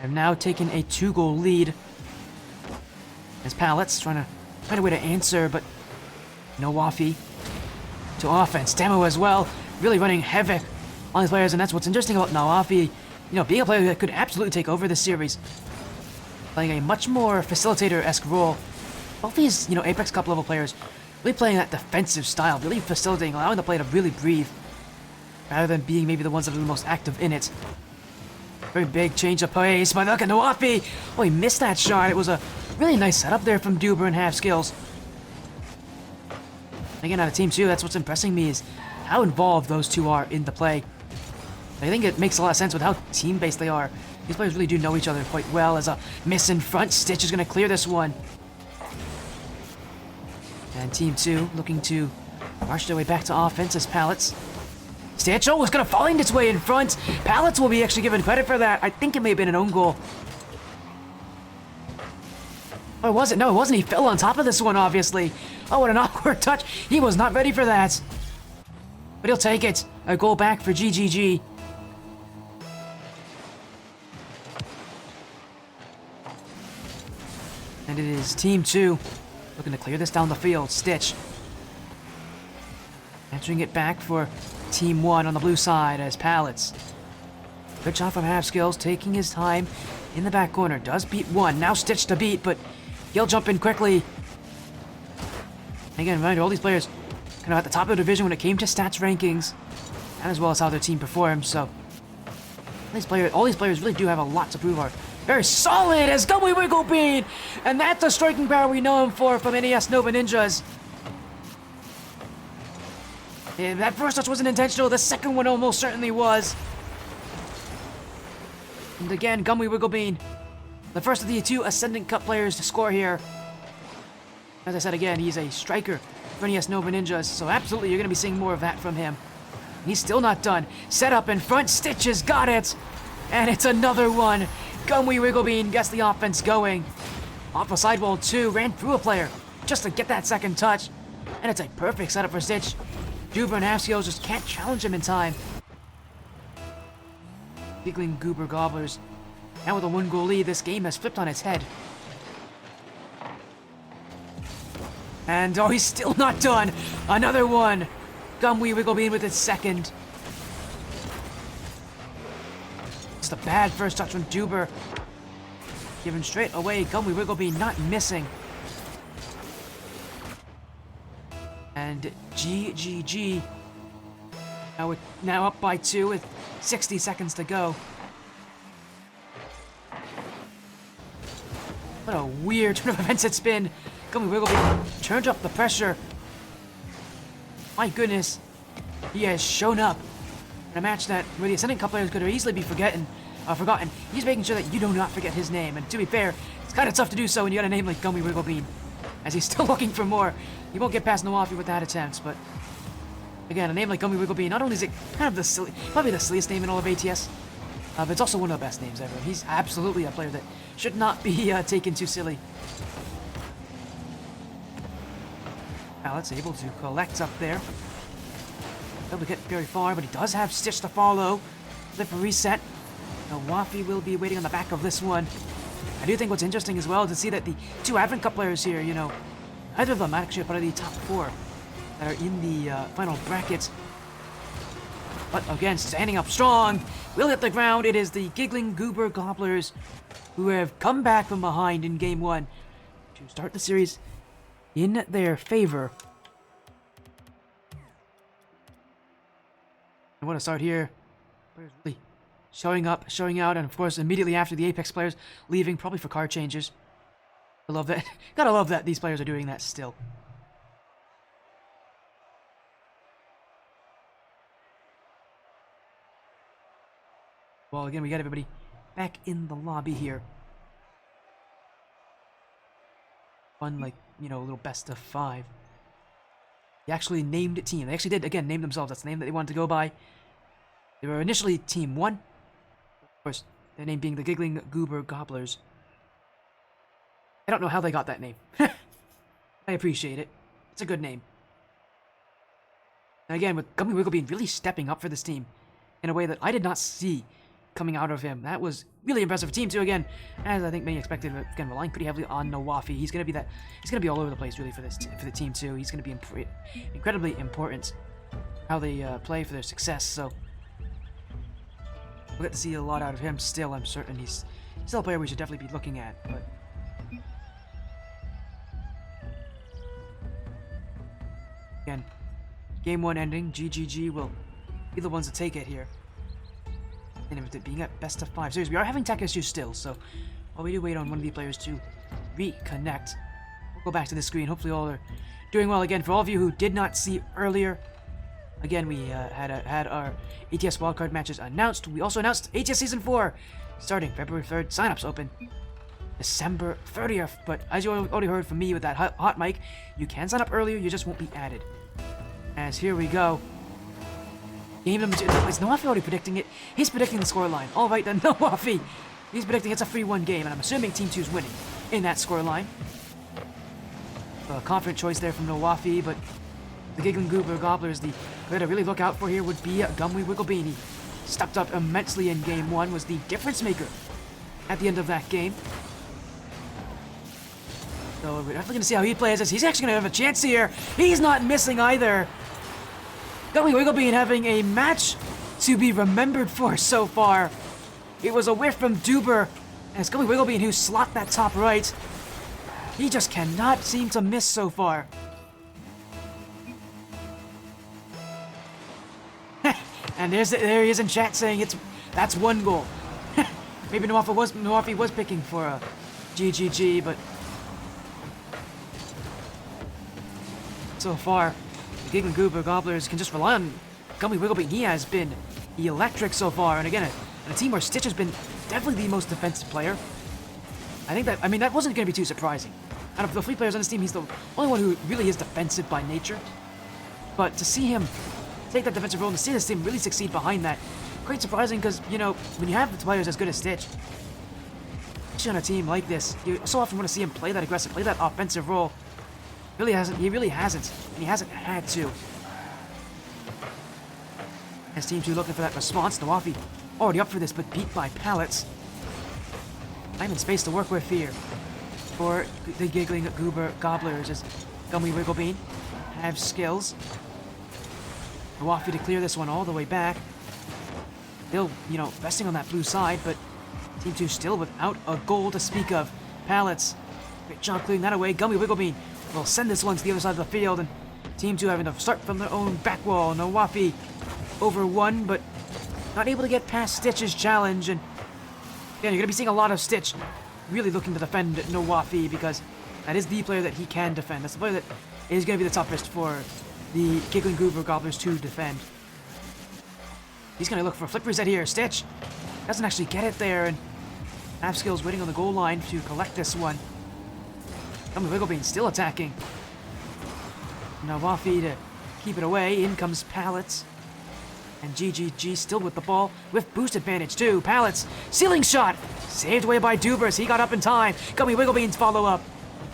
have now taken a 2-goal lead. As Pallets trying to find a way to answer, but Nawafi to offense. Demo as well, really running havoc on these players, and that's what's interesting about Nawafi. You know, being a player that could absolutely take over this series, playing a much more facilitator-esque role. Both these, you know, Apex Cup level players really playing that defensive style, really facilitating, allowing the player to really breathe, rather than being maybe the ones that are the most active in it. Very big change of pace by look at Nawafi. Oh, he missed that shot. It was a really nice setup there from Goober and Half Skills. Again, out of Team 2, that's what's impressing me is how involved those two are in the play. I think it makes a lot of sense with how team-based they are. These players really do know each other quite well. As a miss in front, Stitch is going to clear this one. And Team 2 looking to march their way back to offense as Pallets. Stitch, oh, is going to find its way in front. Pallets will be actually given credit for that. I think it may have been an own goal. Or was it? No, it wasn't. He fell on top of this one, obviously. Oh, what an awkward touch. He was not ready for that. But he'll take it. A goal back for GGG. And it is Team 2 looking to clear this down the field. Stitch answering it back for Team 1 on the blue side as Pallets. Good shot from Half Skills, taking his time in the back corner. Does beat one. Now Stitch to beat, but he'll jump in quickly. Again, reminder, all these players kind of at the top of the division when it came to stats rankings, and as well as how their team performed, so All these players really do have a lot to prove. Are very solid as Gummy Wiggle Bean, and that's the striking power we know him for from NES Nova Ninjas. And that first touch wasn't intentional. The second one almost certainly was. And again, Gummy Wiggle Bean, the first of the 2 Ascendant Cup players to score here. As I said again, he's a striker for NES Nova Ninjas, so absolutely you're going to be seeing more of that from him. He's still not done. Set up in front, Stitches got it! And it's another one. Gummy Wiggle Bean gets the offense going. Off the sidewall 2, ran through a player just to get that second touch. And it's a perfect setup for Stitch. Goober and Axios just can't challenge him in time. Giggling Goober Gobblers. Now with a 1-goal lead, this game has flipped on its head. And oh, he's still not done. Another one. Gummy Wiggle Bean with his second. Just a bad first touch from Goober. Given straight away, Gummy Wiggle Bean not missing. And GGG. Now up by 2 with 60 seconds to go. What a weird turn of events it's been. Gummy Wiggle Bean turned up the pressure. My goodness, he has shown up in a match that where the Ascendant Cup players could easily be forgotten. He's making sure that you do not forget his name. And to be fair, it's kind of tough to do so when you got a name like Gummy Wiggle Bean, as he's still looking for more. He won't get past Nawafi with that attempt, but again, a name like Gummy Wiggle Bean, not only is it kind of probably the silliest name in all of ATS, but it's also one of the best names ever. He's absolutely a player that should not be taken too silly. Alex able to collect up there. Able to get very far, but he does have Stitch to follow. Flip a reset. Nawafi will be waiting on the back of this one. I do think what's interesting as well to see that the 2 Advent Cup players here, either of them actually are part of the top 4 that are in the final brackets. But again, standing up strong, will hit the ground. It is the Giggling Goober Gobblers who have come back from behind in Game 1 to start the series in their favor. I want to start here. Players really showing up, showing out, and of course immediately after the Apex players leaving, probably for card changes. I love that. Gotta love that these players are doing that still. Well, again, we got everybody back in the lobby here. Fun, like, a little best of 5. They actually named a team. They actually did, again, name themselves. That's the name that they wanted to go by. They were initially Team 1. Of course, their name being the Giggling Goober Gobblers. I don't know how they got that name. I appreciate it. It's a good name. And again, with Gummy Wiggle Bean really stepping up for this team in a way that I did not see coming out of him. That was really impressive. Team 2, again, as I think many expected, again, relying pretty heavily on Nawafi. He's gonna be all over the place really for the Team 2. He's gonna be incredibly important how they play for their success. So we'll get to see a lot out of him still. I'm certain he's still a player we should definitely be looking at. But again, Game 1 ending. GGG will be the ones to take it here. And with it being at best of 5 series, we are having tech issues still, so while we do wait on one of the players to reconnect, we'll go back to the screen. Hopefully all are doing well. Again, for all of you who did not see earlier, again, we had our ATS wildcard matches announced. We also announced ATS Season 4 starting February 3rd. Signups open December 30th, but as you already heard from me with that hot mic, you can sign up earlier, you just won't be added. As here we go. Game number 2. Is Nawafi already predicting it? He's predicting the scoreline. All right, then Nawafi. He's predicting it's a 3-1 game, and I'm assuming Team 2's winning in that scoreline. A confident choice there from Nawafi, but the Giggling Goober Gobblers, the player to really look out for here would be Gummy Wiggle Bean. He stepped up immensely in Game 1, was the difference maker at the end of that game. So we're definitely going to see how he plays this. He's actually going to have a chance here. He's not missing either. Gummy Wiggle Bean having a match to be remembered for so far. It was a whiff from Goober, and it's Gummy Wiggle Bean who slot that top right. He just cannot seem to miss so far. And there he is in chat saying that's 1 goal. Maybe Nawafi was picking for a GGG, but so far, the Giggling Goober Gobblers can just rely on Gummy Wigglebean. He has been electric so far, and again, a team where Stitch has been definitely the most defensive player. I mean, that wasn't going to be too surprising. Out of the 3 players on this team, he's the only one who really is defensive by nature. But to see him take that defensive role and to see this team really succeed behind that, quite surprising because, you know, when you have players as good as Stitch, especially on a team like this, you so often want to see him play that aggressive, play that offensive role. He really hasn't, and he hasn't had to. As Team 2 looking for that response, Nawafi already up for this, but beat by pallets. Time and space to work with here for the Giggling Goober Gobblers as Gummy Wigglebean have skills. Nawafi to clear this one all the way back. Still, you know, resting on that blue side, but Team 2 still without a goal to speak of. Pallets, great job clearing that away. Gummy Wigglebean will send this one to the other side of the field, and Team 2 having to start from their own back wall. Nawafi over 1, but not able to get past Stitch's challenge, and again, you're going to be seeing a lot of Stitch really looking to defend Nawafi because that is the player that he can defend. That's the player that is going to be the toughest for the Giggling Goober Gobblers to defend. He's going to look for a flip reset here. Stitch doesn't actually get it there, and Half Skills waiting on the goal line to collect this one. Gummy Wigglebean still attacking. Nawafi to keep it away. In comes Pallets. And GGG still with the ball with boost advantage too. Pallets, ceiling shot, saved away by Dubers. He got up in time. Gummy Wigglebean's follow up.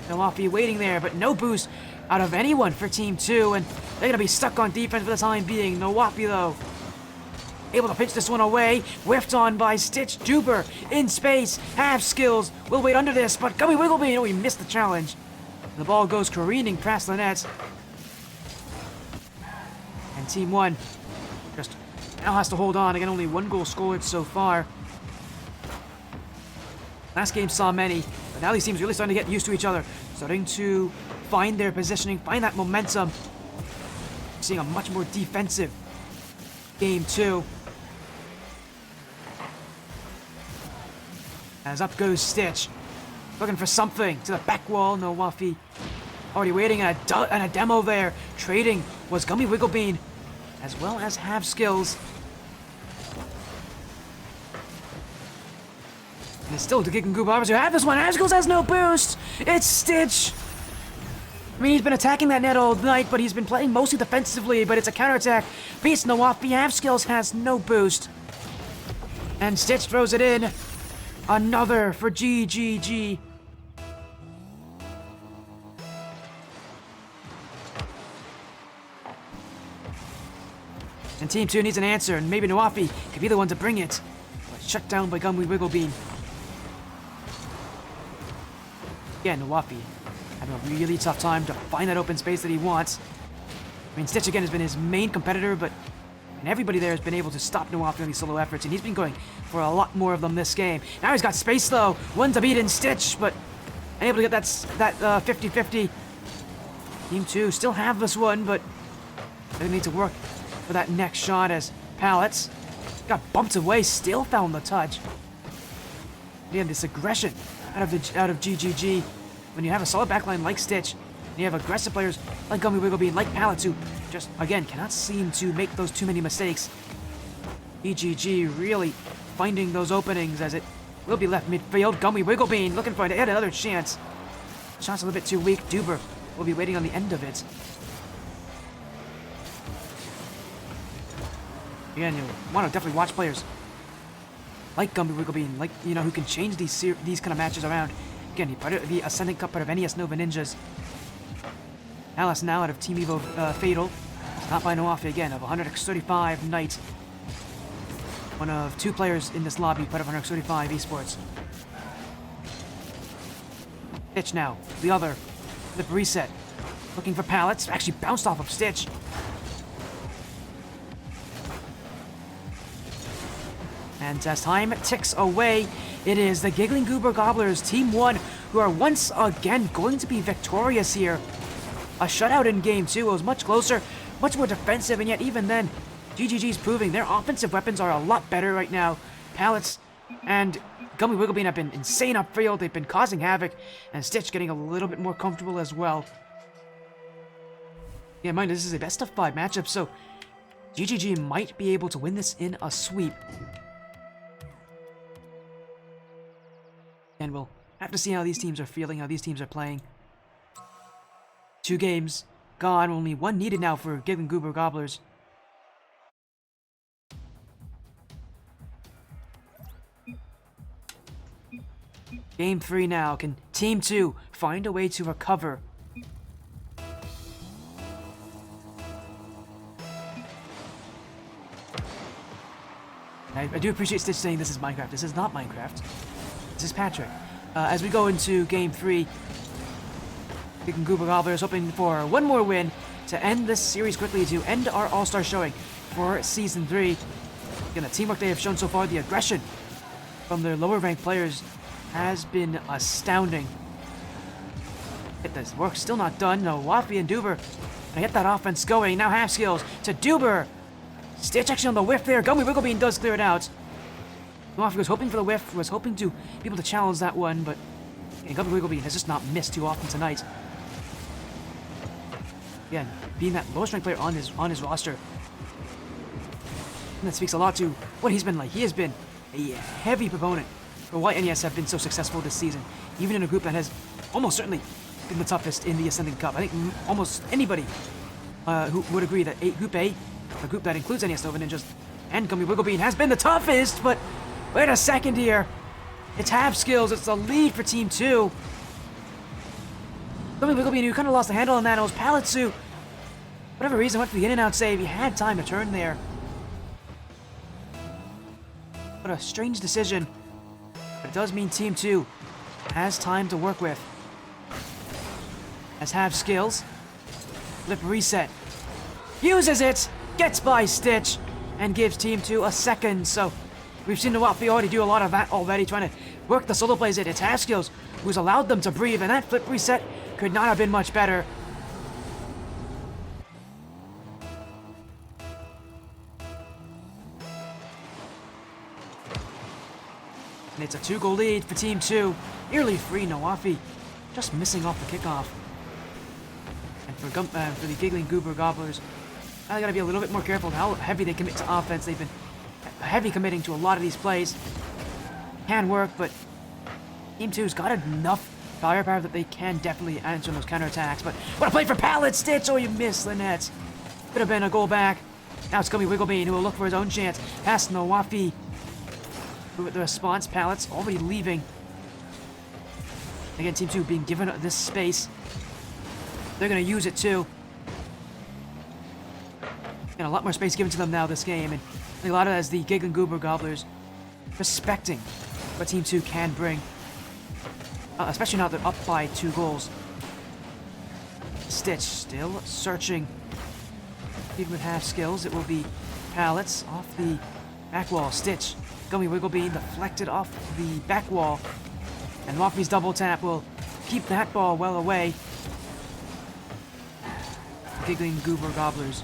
Nawafi waiting there, but no boost out of anyone for Team 2, and they're gonna be stuck on defense for the time being. Nawafi though, able to pitch this one away. Whiffed on by Stitch. Duber in space. Half Skills will wait under this, but Gummy Wigglebean, oh, he missed the challenge. The ball goes careening past the net. And Team 1 just now has to hold on. Again, only 1 goal scored so far. Last game saw many, but now these teams really starting to get used to each other. Starting to find their positioning, find that momentum. Seeing a much more defensive game 2. As up goes Stitch. Looking for something to the back wall. Nawafi already waiting and a demo there. Trading was Gummy Wigglebean as well as Half Skills. And it's still the Giggling Goober Gobblers who have this one. Half Skills has no boost. It's Stitch. I mean, he's been attacking that net all night, but he's been playing mostly defensively, but it's a counterattack. Beats Nawafi. Half Skills has no boost. And Stitch throws it in. Another for GGG. And Team 2 needs an answer, and maybe Nawafi could be the one to bring it. But shut down by Gummy Wigglebean. Again, Nawafi having a really tough time to find that open space that he wants. I mean, Stitch again has been his main competitor, but everybody there has been able to stop Nawafi on these solo efforts, and he's been going for a lot more of them this game. Now he's got space though, one to beat in Stitch, but unable to get that 50-50. Team 2 still have this one, but they need to work for that next shot as Pallets got bumped away, still found the touch. Again, this aggression out of GGG. When you have a solid backline like Stitch, and you have aggressive players like Gummy Wigglebean, like Pallets, who just, again, cannot seem to make those too many mistakes. GGG really finding those openings as it will be left midfield. Gummy Wigglebean looking for yet another chance. Shot's a little bit too weak. Duber will be waiting on the end of it. Again, you want to definitely watch players like Gumby Wigglebean, like, you know, who can change these kind of matches around. Again, he part of the Ascendant Cup, part of NES Nova Ninjas. Alice now out of Team Evo Fatal. Not by Nawafi again, of 135 Knight. One of 2 players in this lobby, part of 135 Esports. Stitch now, the other. Flip reset. Looking for Pallets. Actually bounced off of Stitch. And as time ticks away, it is the Giggling Goober Gobblers, Team 1, who are once again going to be victorious here. A shutout in Game 2. It was much closer, much more defensive, and yet even then, GGG's proving their offensive weapons are a lot better right now. Pallets and Gummy Wigglebean have been insane upfield. They've been causing havoc, and Stitch getting a little bit more comfortable as well. Yeah, mind you, this is a best of 5 matchup, so GGG might be able to win this in a sweep. And we'll have to see how these teams are feeling, how these teams are playing. 2 games gone, only 1 needed now for Giggling, Goober, Gobblers. Game 3 now. Can Team 2 find a way to recover? I do appreciate Stitch saying this is Minecraft. This is not Minecraft. This is Patrick. As we go into Game 3, Giggling, Goober, Gobblers hoping for 1 more win to end this series quickly, to end our All-Star showing for Season 3. Again, the teamwork they have shown so far, the aggression from their lower-ranked players has been astounding. Get this work still not done. No, Waffy and Goober gonna get that offense going. Now half skills to Goober. Stitch actually on the whiff there. Gummy Wigglebean does clear it out. Waffy was hoping for the whiff, was hoping to be able to challenge that one, but Gummy Wigglebean has just not missed too often tonight. Again, being that lowest ranked player on his roster, and that speaks a lot to what he's been like. He has been a heavy proponent for why NES have been so successful this season, even in a group that has almost certainly been the toughest in the Ascending Cup. I think almost anybody who would agree that Group A, a group that includes NES Nova Ninjas and Gummy Wigglebean, has been the toughest, but wait a second here. It's half skills, it's the lead for Team 2. Gummy Wigglebean, who kind of lost the handle on that, it was Palitsu. Whatever reason, went for the in-and-out save. He had time to turn there. What a strange decision. But it does mean Team 2 has time to work with. Has half skills. Flip reset. Uses it! Gets by Stitch! And gives Team 2 a second, so we've seen Waffy already do a lot of that already, trying to work the solo plays. It's half skills who's allowed them to breathe, and that flip reset could not have been much better. And it's a 2-goal lead for Team 2. Nearly free, Nawafi just missing off the kickoff. And for the Giggling Goober Gobblers, I gotta be a little bit more careful of how heavy they commit to offense. They've been heavy committing to a lot of these plays. Can work, but Team 2's got enough firepower that they can definitely answer those counterattacks. But what a play for Pallet Stitch! Oh, you missed the net. Could have been a goal back. Now it's Gummy Wigglebean who will look for his own chance. Past Nawafi. With the response, Pallets already leaving. Again, Team 2 being given this space. They're going to use it too. And a lot more space given to them now this game. And a lot of that is the Giggling Goober Gobblers respecting what Team 2 can bring. Especially now they're up by 2 goals. Stitch still searching. Even with half skills, it will be Pallets off the back wall. Stitch. Gummy Wigglebean deflected off the back wall. And Waffy's double tap will keep that ball well away. Giggling Goober Gobblers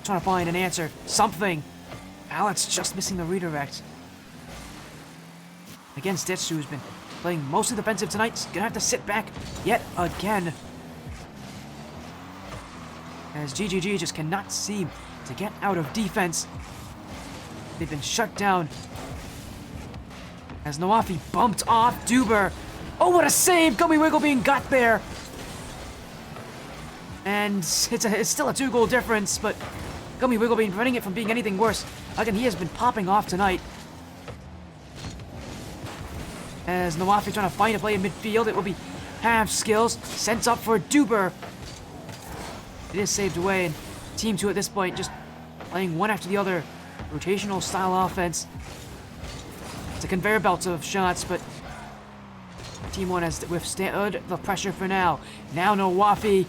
trying to find an answer. Something. Pallets just missing the redirect. Again, Stitch, who's been playing mostly defensive tonight, is gonna have to sit back yet again. As GGG just cannot seem to get out of defense. They've been shut down. As Nawafi bumped off Goober. Oh, what a save! Gummy Wigglebean got there. And it's still a 2-goal difference, but Gummy Wigglebean preventing it from being anything worse. Again, he has been popping off tonight. As Nawafi trying to find a play in midfield, it will be half skills. Sent up for Goober. It is saved away, and Team 2 at this point just playing one after the other. Rotational style offense. It's a conveyor belt of shots, but Team 1 has withstood the pressure for now. Now Nawafi.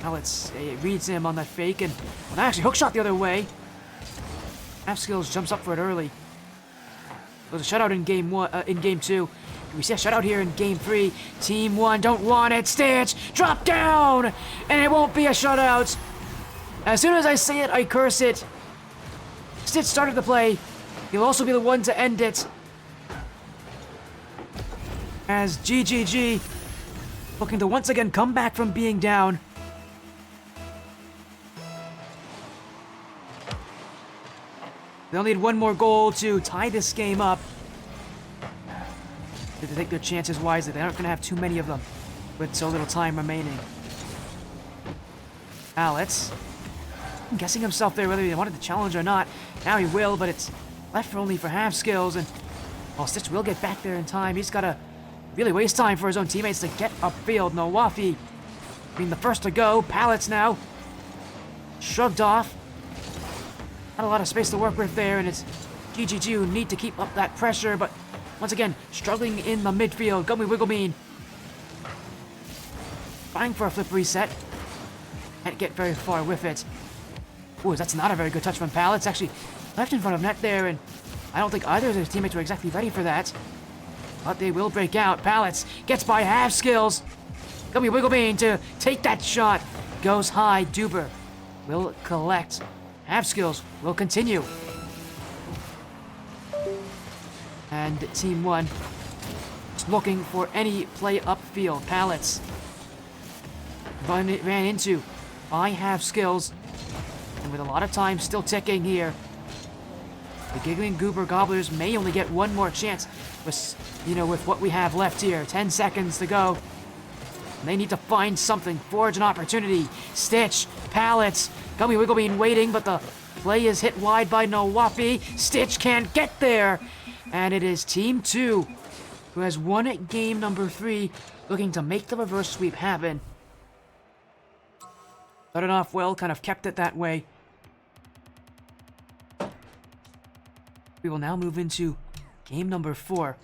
Now it reads him on that fake, and well, actually hook shot the other way. Half skills jumps up for it early. There's a shutout in game 2. We see a shutout here in game 3. Team 1 don't want it. Stitch drop down, and it won't be a shutout. As soon as I say it, I curse it. Stitch started the play. He'll also be the one to end it. As GGG looking to once again come back from being down. They'll need one more goal to tie this game up. They have to take their chances wisely. They aren't going to have too many of them with so little time remaining. Alex, guessing himself there whether he wanted to challenge or not. Now he will, but it's left only for half skills, and while Stitch will get back there in time, he's got to really waste time for his own teammates to get upfield. Nawafi being the first to go. Pallets now shrugged off. Not a lot of space to work with there, and it's GGG who need to keep up that pressure, but once again, struggling in the midfield. Gummy Wigglebean trying for a flip reset. Can't get very far with it. Ooh, that's not a very good touch from Pallets. Actually, left in front of net there, and I don't think either of their teammates were exactly ready for that. But they will break out. Pallets gets by half skills. Gummy Wigglebean to take that shot. Goes high. Goober will collect. Half skills will continue. And Team 1 is looking for any play upfield. Pallets ran into by half skills. And with a lot of time still ticking here, the Giggling Goober Gobblers may only get one more chance with what we have left here. 10 seconds to go. And they need to find something, forge an opportunity. Stitch, Pallets, Gummy Wigglebean waiting, but the play is hit wide by Nawafi. Stitch can't get there. And it is Team 2 who has won game number 3, looking to make the reverse sweep happen. Started off well, kind of kept it that way. We will now move into game number 4.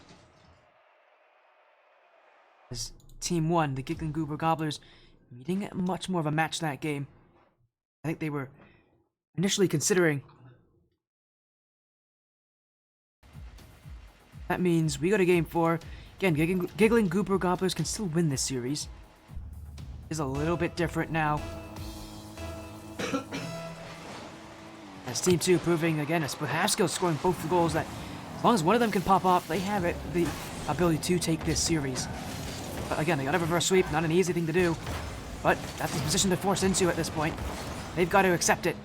As Team 1, the Giggling Goober Gobblers, meeting much more of a match that game. I think they were initially considering. That means we go to game 4. Again, Giggling Goober Gobblers can still win this series. Is a little bit different now. As Team 2 proving again, with half skills scoring both the goals, that as long as one of them can pop off, they have the ability to take this series. But again, they got a reverse sweep, not an easy thing to do. But that's the position they're forced into at this point. They've got to accept it.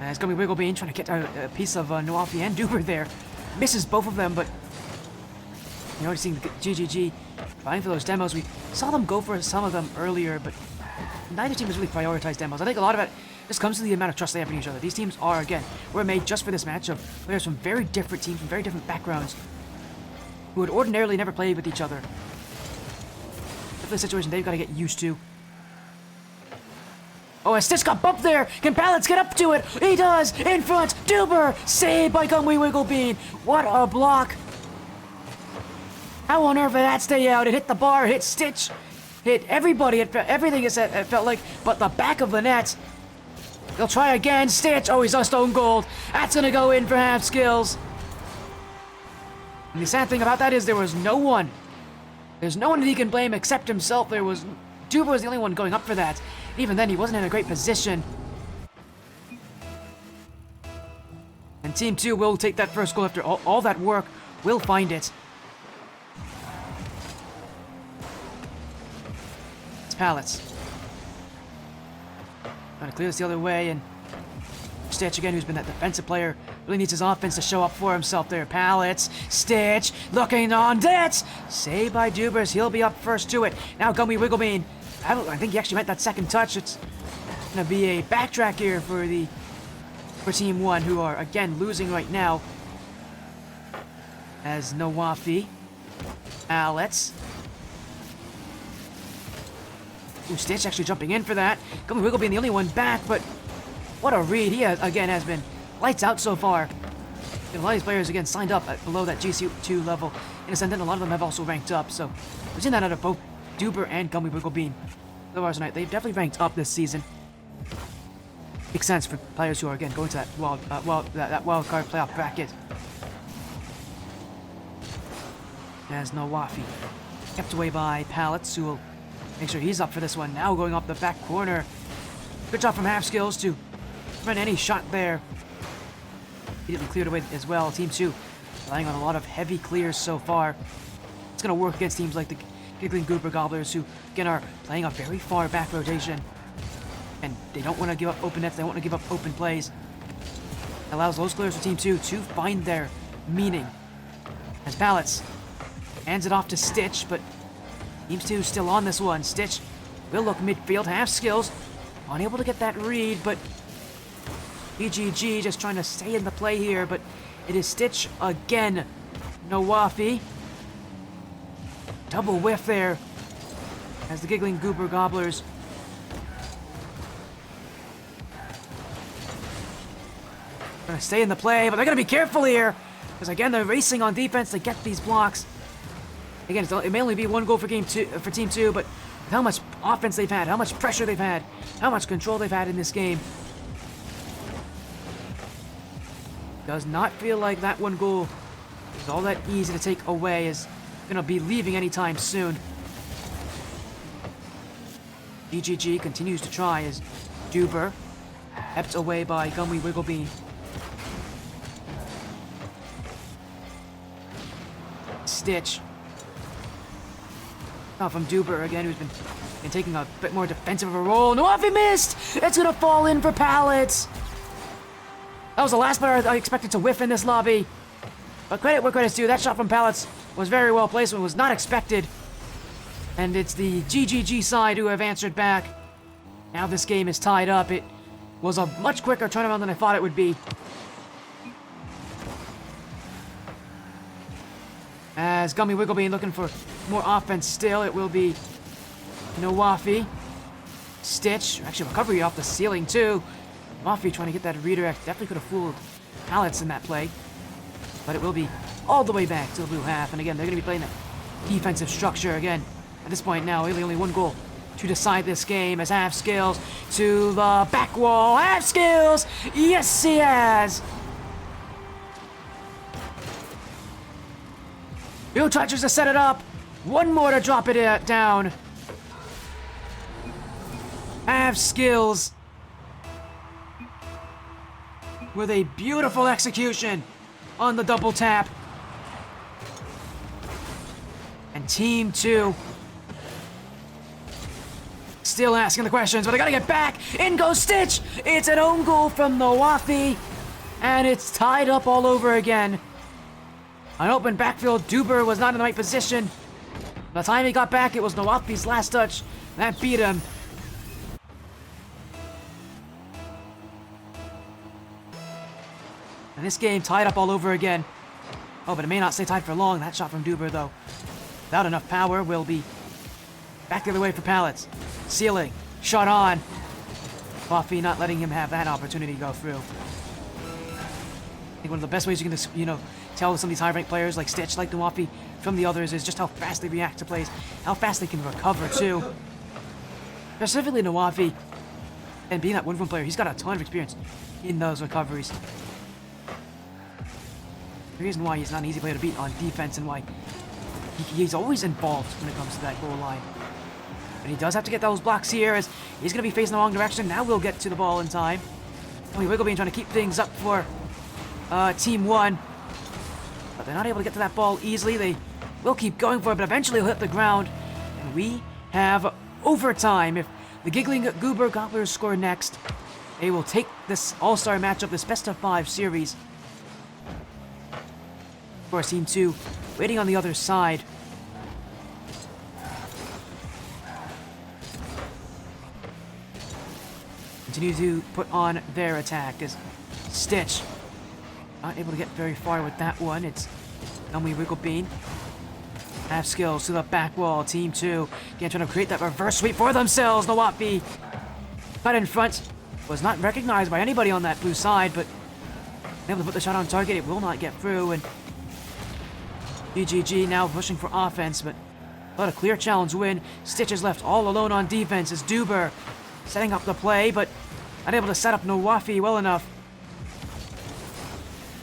As Gummy Wigglebean trying to get a piece of Nawafi and Goober there. Misses both of them, but you're already seeing the GGG trying for those demos. We saw them go for some of them earlier, but neither team has really prioritized demos. I think a lot of it just comes to the amount of trust they have in each other. These teams are, again, were made just for this matchup. Players from very different teams, from very different backgrounds, who would ordinarily never play with each other. Definitely a situation they've got to get used to. Oh, as Stitch got bumped there! Can Pallets get up to it? He does! In front! Goober! Saved by Gummy Wigglebean! What a block! How on earth did that stay out? It hit the bar, it hit Stitch, hit everybody, everything it felt like, but the back of the net. They'll try again. Stitch! Oh, he's a stone gold! That's gonna go in for half skills. And the sad thing about that is there was no one. There's no one that he can blame except himself. Goober was the only one going up for that. Even then, he wasn't in a great position. And Team 2 will take that first goal after all that work. Will find it. It's Pallets. Trying to clear this the other way, and Stitch again, who's been that defensive player, really needs his offense to show up for himself there. Pallets, Stitch, looking on it! Saved by Goobers, he'll be up first to it. Now Gummy Wigglebean. I think he actually meant that second touch. It's gonna be a backtrack here for Team 1, who are again losing right now. As Nawafi, Alex. Ooh, Stitch actually jumping in for that. Gummy Wiggle being the only one back, but what a read. He has been lights out so far. And a lot of these players again signed up below that GC2 level. In a sense, and a lot of them have also ranked up. So we've seen that out of both Goober and Gummy Wigglebean. Otherwise, they've definitely ranked up this season. Makes sense for players who are again going to that wildcard playoff bracket. As Nawafi kept away by Pallets, who will Make sure he's up for this one. Now going up the back corner. Good job from Half Skills to prevent any shot there. Immediately cleared away as well. Team 2 relying on a lot of heavy clears so far. It's going to work against teams like the Giggling Goober Gobblers, who again are playing a very far back rotation. And they don't want to give up open nets. They don't want to give up open plays. It allows those clears for Team 2 to find their meaning. As Pallets hands it off to Stitch, but Team 2 still on this one. Stitch will look midfield. Half Skills unable to get that read, but GGG just trying to stay in the play here, but it is Stitch again. Nawafi. Double whiff there as the Giggling Goober Gobblers gonna stay in the play, but they're gonna be careful here because again they're racing on defense to get these blocks. Again, it may only be 1 goal for Team 2, but with how much offense they've had, how much pressure they've had, how much control they've had in this game, does not feel like that 1 goal is all that easy to take away. Is gonna be leaving anytime soon. GGG continues to try as Goober kept away by Gummy Wigglebean. Stitch. From Goober again, who's been taking a bit more defensive of a role. Nawafi missed! It's gonna fall in for Pallets. That was the last player I expected to whiff in this lobby. But credit where credit's due. That shot from Pallets was very well placed and was not expected. And it's the GGG side who have answered back. Now this game is tied up. It was a much quicker turnaround than I thought it would be. As Gummy Wigglebean looking for more offense still, it will be Nawafi. Stitch, actually recovery off the ceiling too. Nawafi trying to get that redirect, definitely could have fooled Pallets in that play. But it will be all the way back to the blue half, and again, they're going to be playing that defensive structure again. At this point now, really only 1 goal to decide this game as Half Skills to the back wall. Half Skills! Yes, he has! Bill tries to set it up. 1 more to drop it down. Half Skills with a beautiful execution on the double tap. And Team 2 still asking the questions, but they gotta get back. In goes Stitch. It's an own goal from Nawafi, and it's tied up all over again. An open backfield, Goober was not in the right position. By the time he got back, it was Nawafi's last touch. That beat him. And this game tied up all over again. Oh, but it may not stay tied for long. That shot from Goober, though, without enough power, will be back the other way for Pallets. Ceiling, shot on. Buffy not letting him have that opportunity to go through. I think one of the best ways you can, tell some of these high-ranked players like Stitch, like Nawafi, from the others is just how fast they react to plays, how fast they can recover too. Specifically Nawafi, and being that one-from player, he's got a ton of experience in those recoveries. The reason why he's not an easy player to beat on defense and why he's always involved when it comes to that goal line. But he does have to get those blocks here as he's going to be facing the wrong direction. Now we'll get to the ball in time. Wigglebean trying to keep things up for Team 1. But they're not able to get to that ball easily. They will keep going for it, but eventually he'll hit the ground. And we have overtime. If the Giggling Goober Gobblers score next, they will take this all-star matchup, this best-of-5 series. Of course, Team 2 waiting on the other side. Continue to put on their attack as Stitch not able to get very far with that one. It's Gummy Wigglebean. Half Skills to the back wall. Team 2 again trying to create that reverse sweep for themselves. Nawafi cut in front. Was not recognized by anybody on that blue side, but able to put the shot on target. It will not get through, and GGG now pushing for offense, but not a clear challenge win. Stitch is left all alone on defense as Goober setting up the play, but unable to set up Nawafi well enough.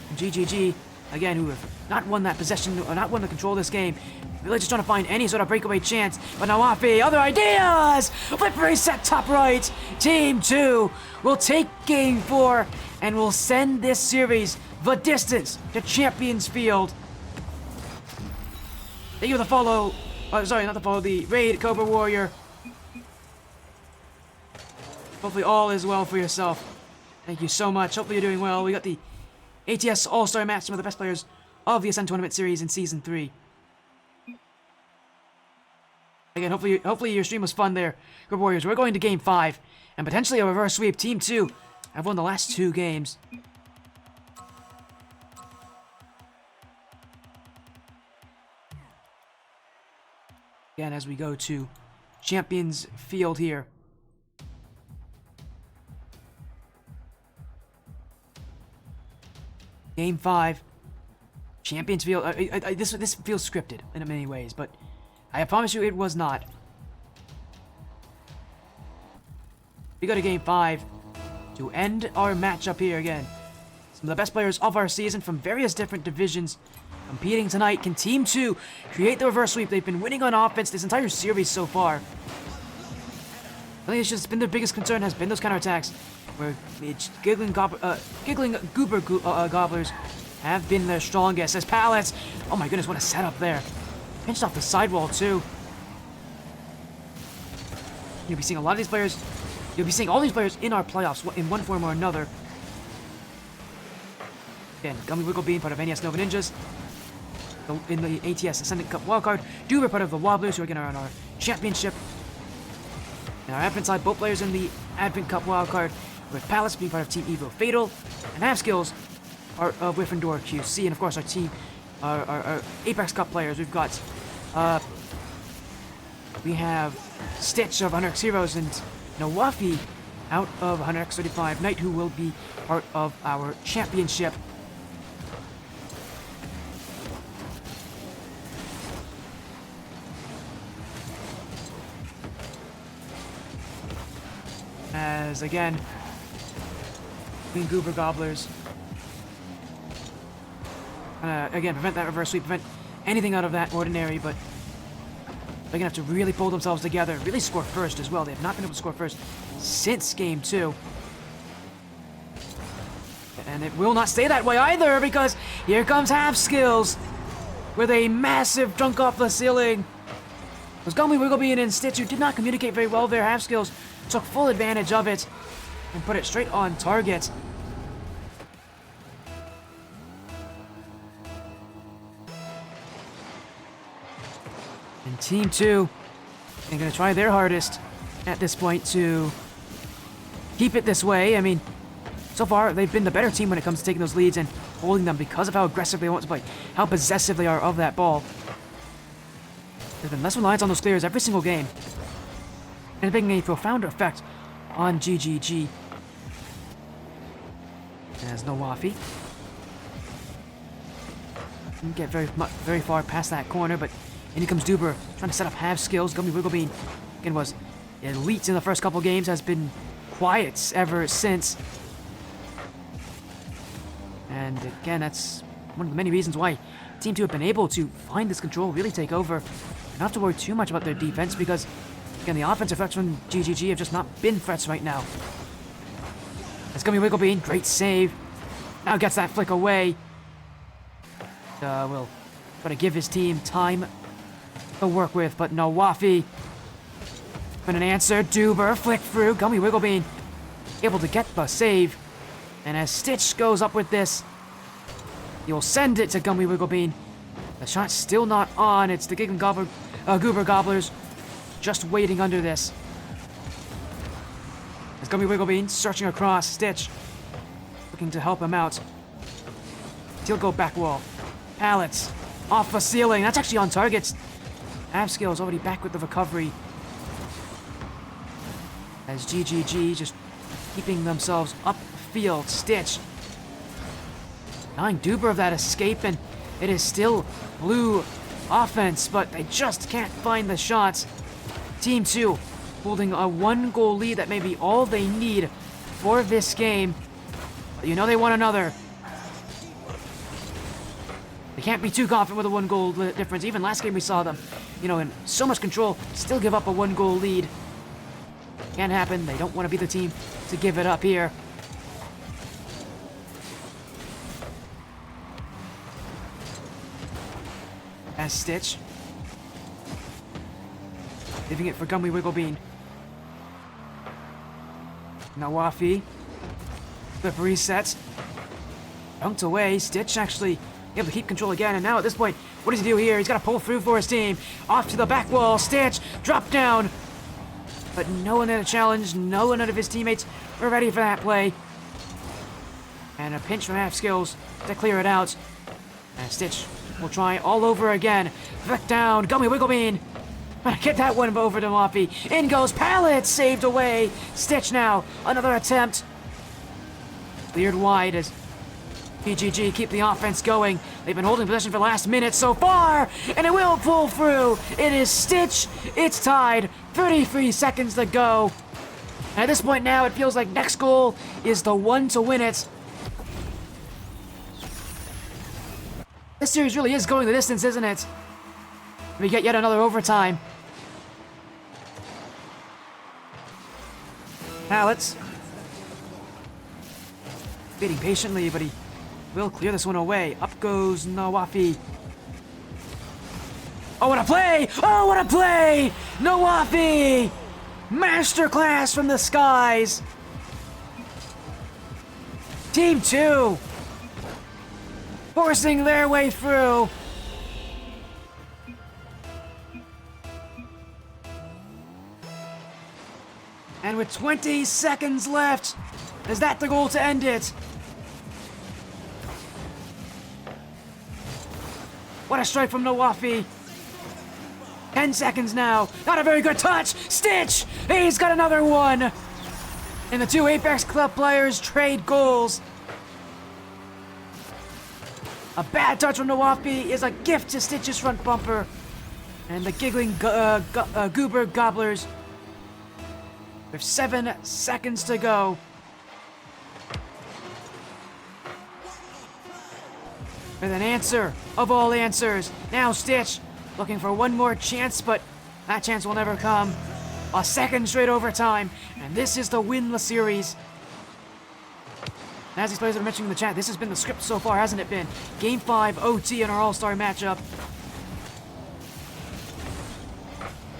And GGG, again, who have not won that possession, or not won the control of this game, Really just trying to find any sort of breakaway chance. But Nawafi, other ideas! Flip reset top right. Team 2 will take game 4 and will send this series the distance to Champions Field. Thank you for the follow. Oh, sorry, not the follow. The raid, Cobra Warrior. Hopefully all is well for yourself. Thank you so much. Hopefully you're doing well. We got the ATS All-Star match, some of the best players of the Ascent Tournament Series in Season 3. Again, hopefully your stream was fun there, Good Warriors. We're going to Game 5, and potentially a reverse sweep. Team 2 have won the last 2 games. Again, as we go to Champions Field here. Game 5. Champions Field. This feels scripted in many ways, but I promise you it was not. We go to Game 5 to end our matchup here again. Some of the best players of our season from various different divisions competing tonight. Can Team 2 create the reverse sweep? They've been winning on offense this entire series so far. I think it's just been their biggest concern has been those counterattacks, where Giggling Goober Gobblers have been their strongest. As Pallets, oh my goodness, what a setup there. Pinched off the sidewall too. You'll be seeing a lot of these players. You'll be seeing all these players in our playoffs in one form or another. Again, Gummy Wiggle being part of NES Nova Ninjas. In the ATS Ascendant Cup Wildcard. Goober part of the Wobblers, who are going to run our championship. And our Advent side, both players in the Advent Cup Wildcard, with Palace being part of Team Evo Fatal, and Half Skills are of Gryffindor QC, and of course our team, our Apex Cup players. We've got, we have Stitch of 100X Heroes and Nawafi out of 100X35 Knight, who will be part of our championship. As again, Queen Goober Gobblers. Again, prevent that reverse sweep, prevent anything out of that ordinary, but they're gonna have to really pull themselves together, really score first as well. They have not been able to score first since Game 2. And it will not stay that way either, because here comes Half Skills with a massive dunk off the ceiling. It was Gummy Wigglebean and Stitch, who did not communicate very well there. Half Skills took full advantage of it and put it straight on target. And Team 2 are going to try their hardest at this point to keep it this way. I mean, so far they've been the better team when it comes to taking those leads and holding them because of how aggressive they want to play, how possessive they are of that ball. There's been less reliance on those clears every single game, and making a profound effect on GGG. As Nawafi didn't get very far past that corner, but in comes Goober, trying to set up Half Skills. Gummy Wigglebean, again, was elite in the first couple games, has been quiet ever since. And again, that's one of the many reasons why Team 2 have been able to find this control, really take over, and not have to worry too much about their defense, because again, the offensive threats from GGG have just not been threats right now. That's Gummy Wigglebean, great save. Now gets that flick away. Will try to give his team time to work with, but Nawafi and an answer. Goober flick through. Gummy Wigglebean able to get the save. And as Stitch goes up with this, he'll send it to Gummy Wigglebean. The shot's still not on. It's the Giggling Goober Gobblers just waiting under this. As Gummy Wigglebean searching across, Stitch looking to help him out. He'll go back wall. Pallets off the ceiling. That's actually on target. Avskill is already back with the recovery. As GGG just keeping themselves upfield. Stitch denying Goober of that escape, and it is still blue offense, but they just can't find the shots. Team 2 holding a 1-goal lead that may be all they need for this game. But you know they want another. They can't be too confident with a 1 goal difference. Even last game we saw them, in so much control, still give up a 1 goal lead. Can't happen. They don't want to be the team to give it up here. As Stitch. Leaving it for Gummy Wigglebean. Nawafi. Flip resets. Dunked away. Stitch actually able to keep control again. And now at this point, what does he do here? He's got to pull through for his team. Off to the back wall. Stitch. Drop down. But no one had a challenge. No one out of his teammates were ready for that play. And a pinch from half skills to clear it out. And Stitch will try all over again. Back down. Gummy Wigglebean. Get that one over to Moppy. In goes Pallet. Saved away. Stitch now. Another attempt. Cleared wide as PGG keep the offense going. They've been holding possession for the last minute so far. And it will pull through. It is Stitch. It's tied. 33 seconds to go. And at this point now, it feels like next goal is the one to win it. This series really is going the distance, isn't it? We get yet another overtime. Pallets. Waiting patiently, but he will clear this one away. Up goes Nawafi. Oh, what a play! Oh, what a play! Nawafi! Masterclass from the skies! Team 2! Forcing their way through. And with 20 seconds left, is that the goal to end it? What a strike from Nawafi. 10 seconds now. Not a very good touch. Stitch! He's got another one. And the two Apex Club players trade goals. A bad touch from Nawafi is a gift to Stitch's front bumper. And the Giggling Goober Gobblers with 7 seconds to go. With an answer of all answers. Now Stitch looking for one more chance, but that chance will never come. A second straight overtime, and this is the winless series. As these players are mentioning in the chat, this has been the script so far, hasn't it been? Game 5 OT in our All-Star matchup.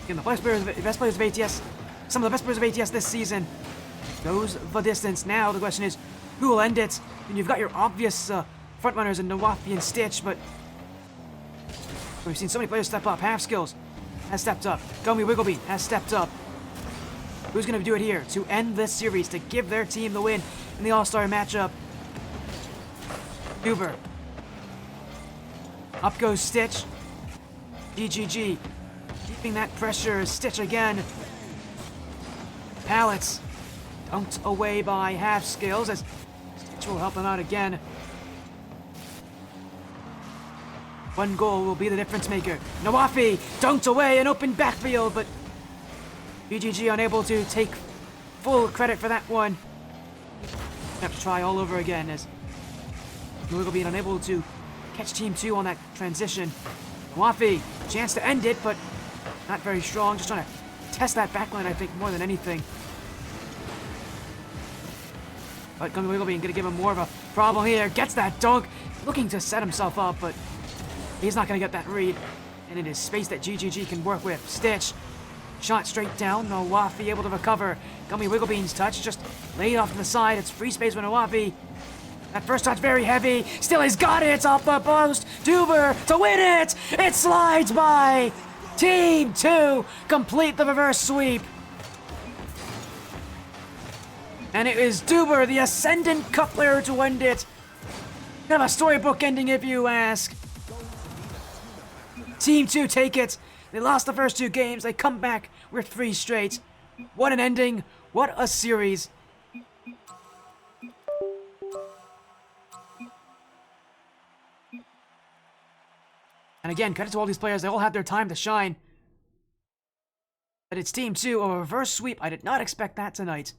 Again, the best players of ATS, some of the best players of ATS this season, goes the distance. Now the question is, who will end it? And you've got your obvious frontrunners in Nawafi and Stitch, but we've seen so many players step up. Half Skills has stepped up. Gummy Wigglebean has stepped up. Who's going to do it here to end this series, to give their team the win in the All-Star matchup? Goober. Up goes Stitch. GGG. Keeping that pressure. Stitch again. Pallets. Dunked away by Half Skills as Stitch will help him out again. One goal will be the difference maker. Nawafi dunked away an open backfield, but BGG unable to take full credit for that one. Have to try all over again as Google being unable to catch Team 2 on that transition. Nawafi, chance to end it, but not very strong. Just trying to test that backline, I think, more than anything. But Gummy Wigglebean gonna give him more of a problem here. Gets that dunk, looking to set himself up, but he's not gonna get that read. And it is space that GGG can work with. Stitch, shot straight down. Nawafi able to recover. Gummy Wigglebean's touch just laid off to the side. It's free space for Nawafi. That first touch very heavy. Still he's got it off the post. Goober to win it. It slides by. Team 2 complete the reverse sweep. And it is Goober, the Ascendant Cup player, to end it. Kind of a storybook ending, if you ask. Team 2 take it. They lost the first 2 games. They come back with 3 straight. What an ending. What a series. And again, credit to all these players. They all had their time to shine. But it's Team 2, a reverse sweep. I did not expect that tonight.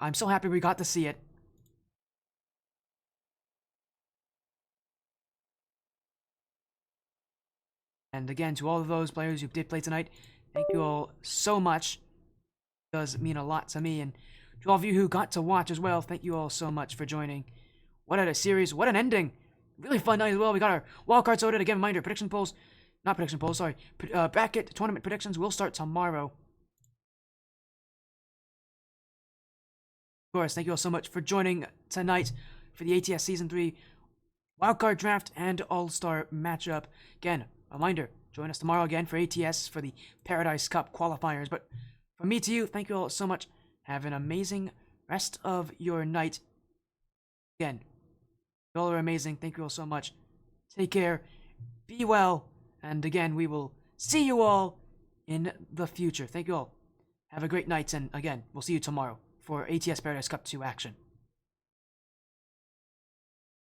I'm so happy we got to see it. And again, to all of those players who did play tonight, thank you all so much. It does mean a lot to me. And to all of you who got to watch as well, thank you all so much for joining. What a series. What an ending. Really fun night as well. We got our wildcard sorted. Again, reminder, bracket tournament predictions will start tomorrow. Of course, thank you all so much for joining tonight for the ATS Season 3 Wildcard Draft and All-Star matchup. Again, reminder, join us tomorrow again for ATS for the Paradise Cup qualifiers. But from me to you, thank you all so much. Have an amazing rest of your night. Again, you all are amazing. Thank you all so much. Take care. Be well. And again, we will see you all in the future. Thank you all. Have a great night. And again, we'll see you tomorrow for ATS Paradise Cup 2 action.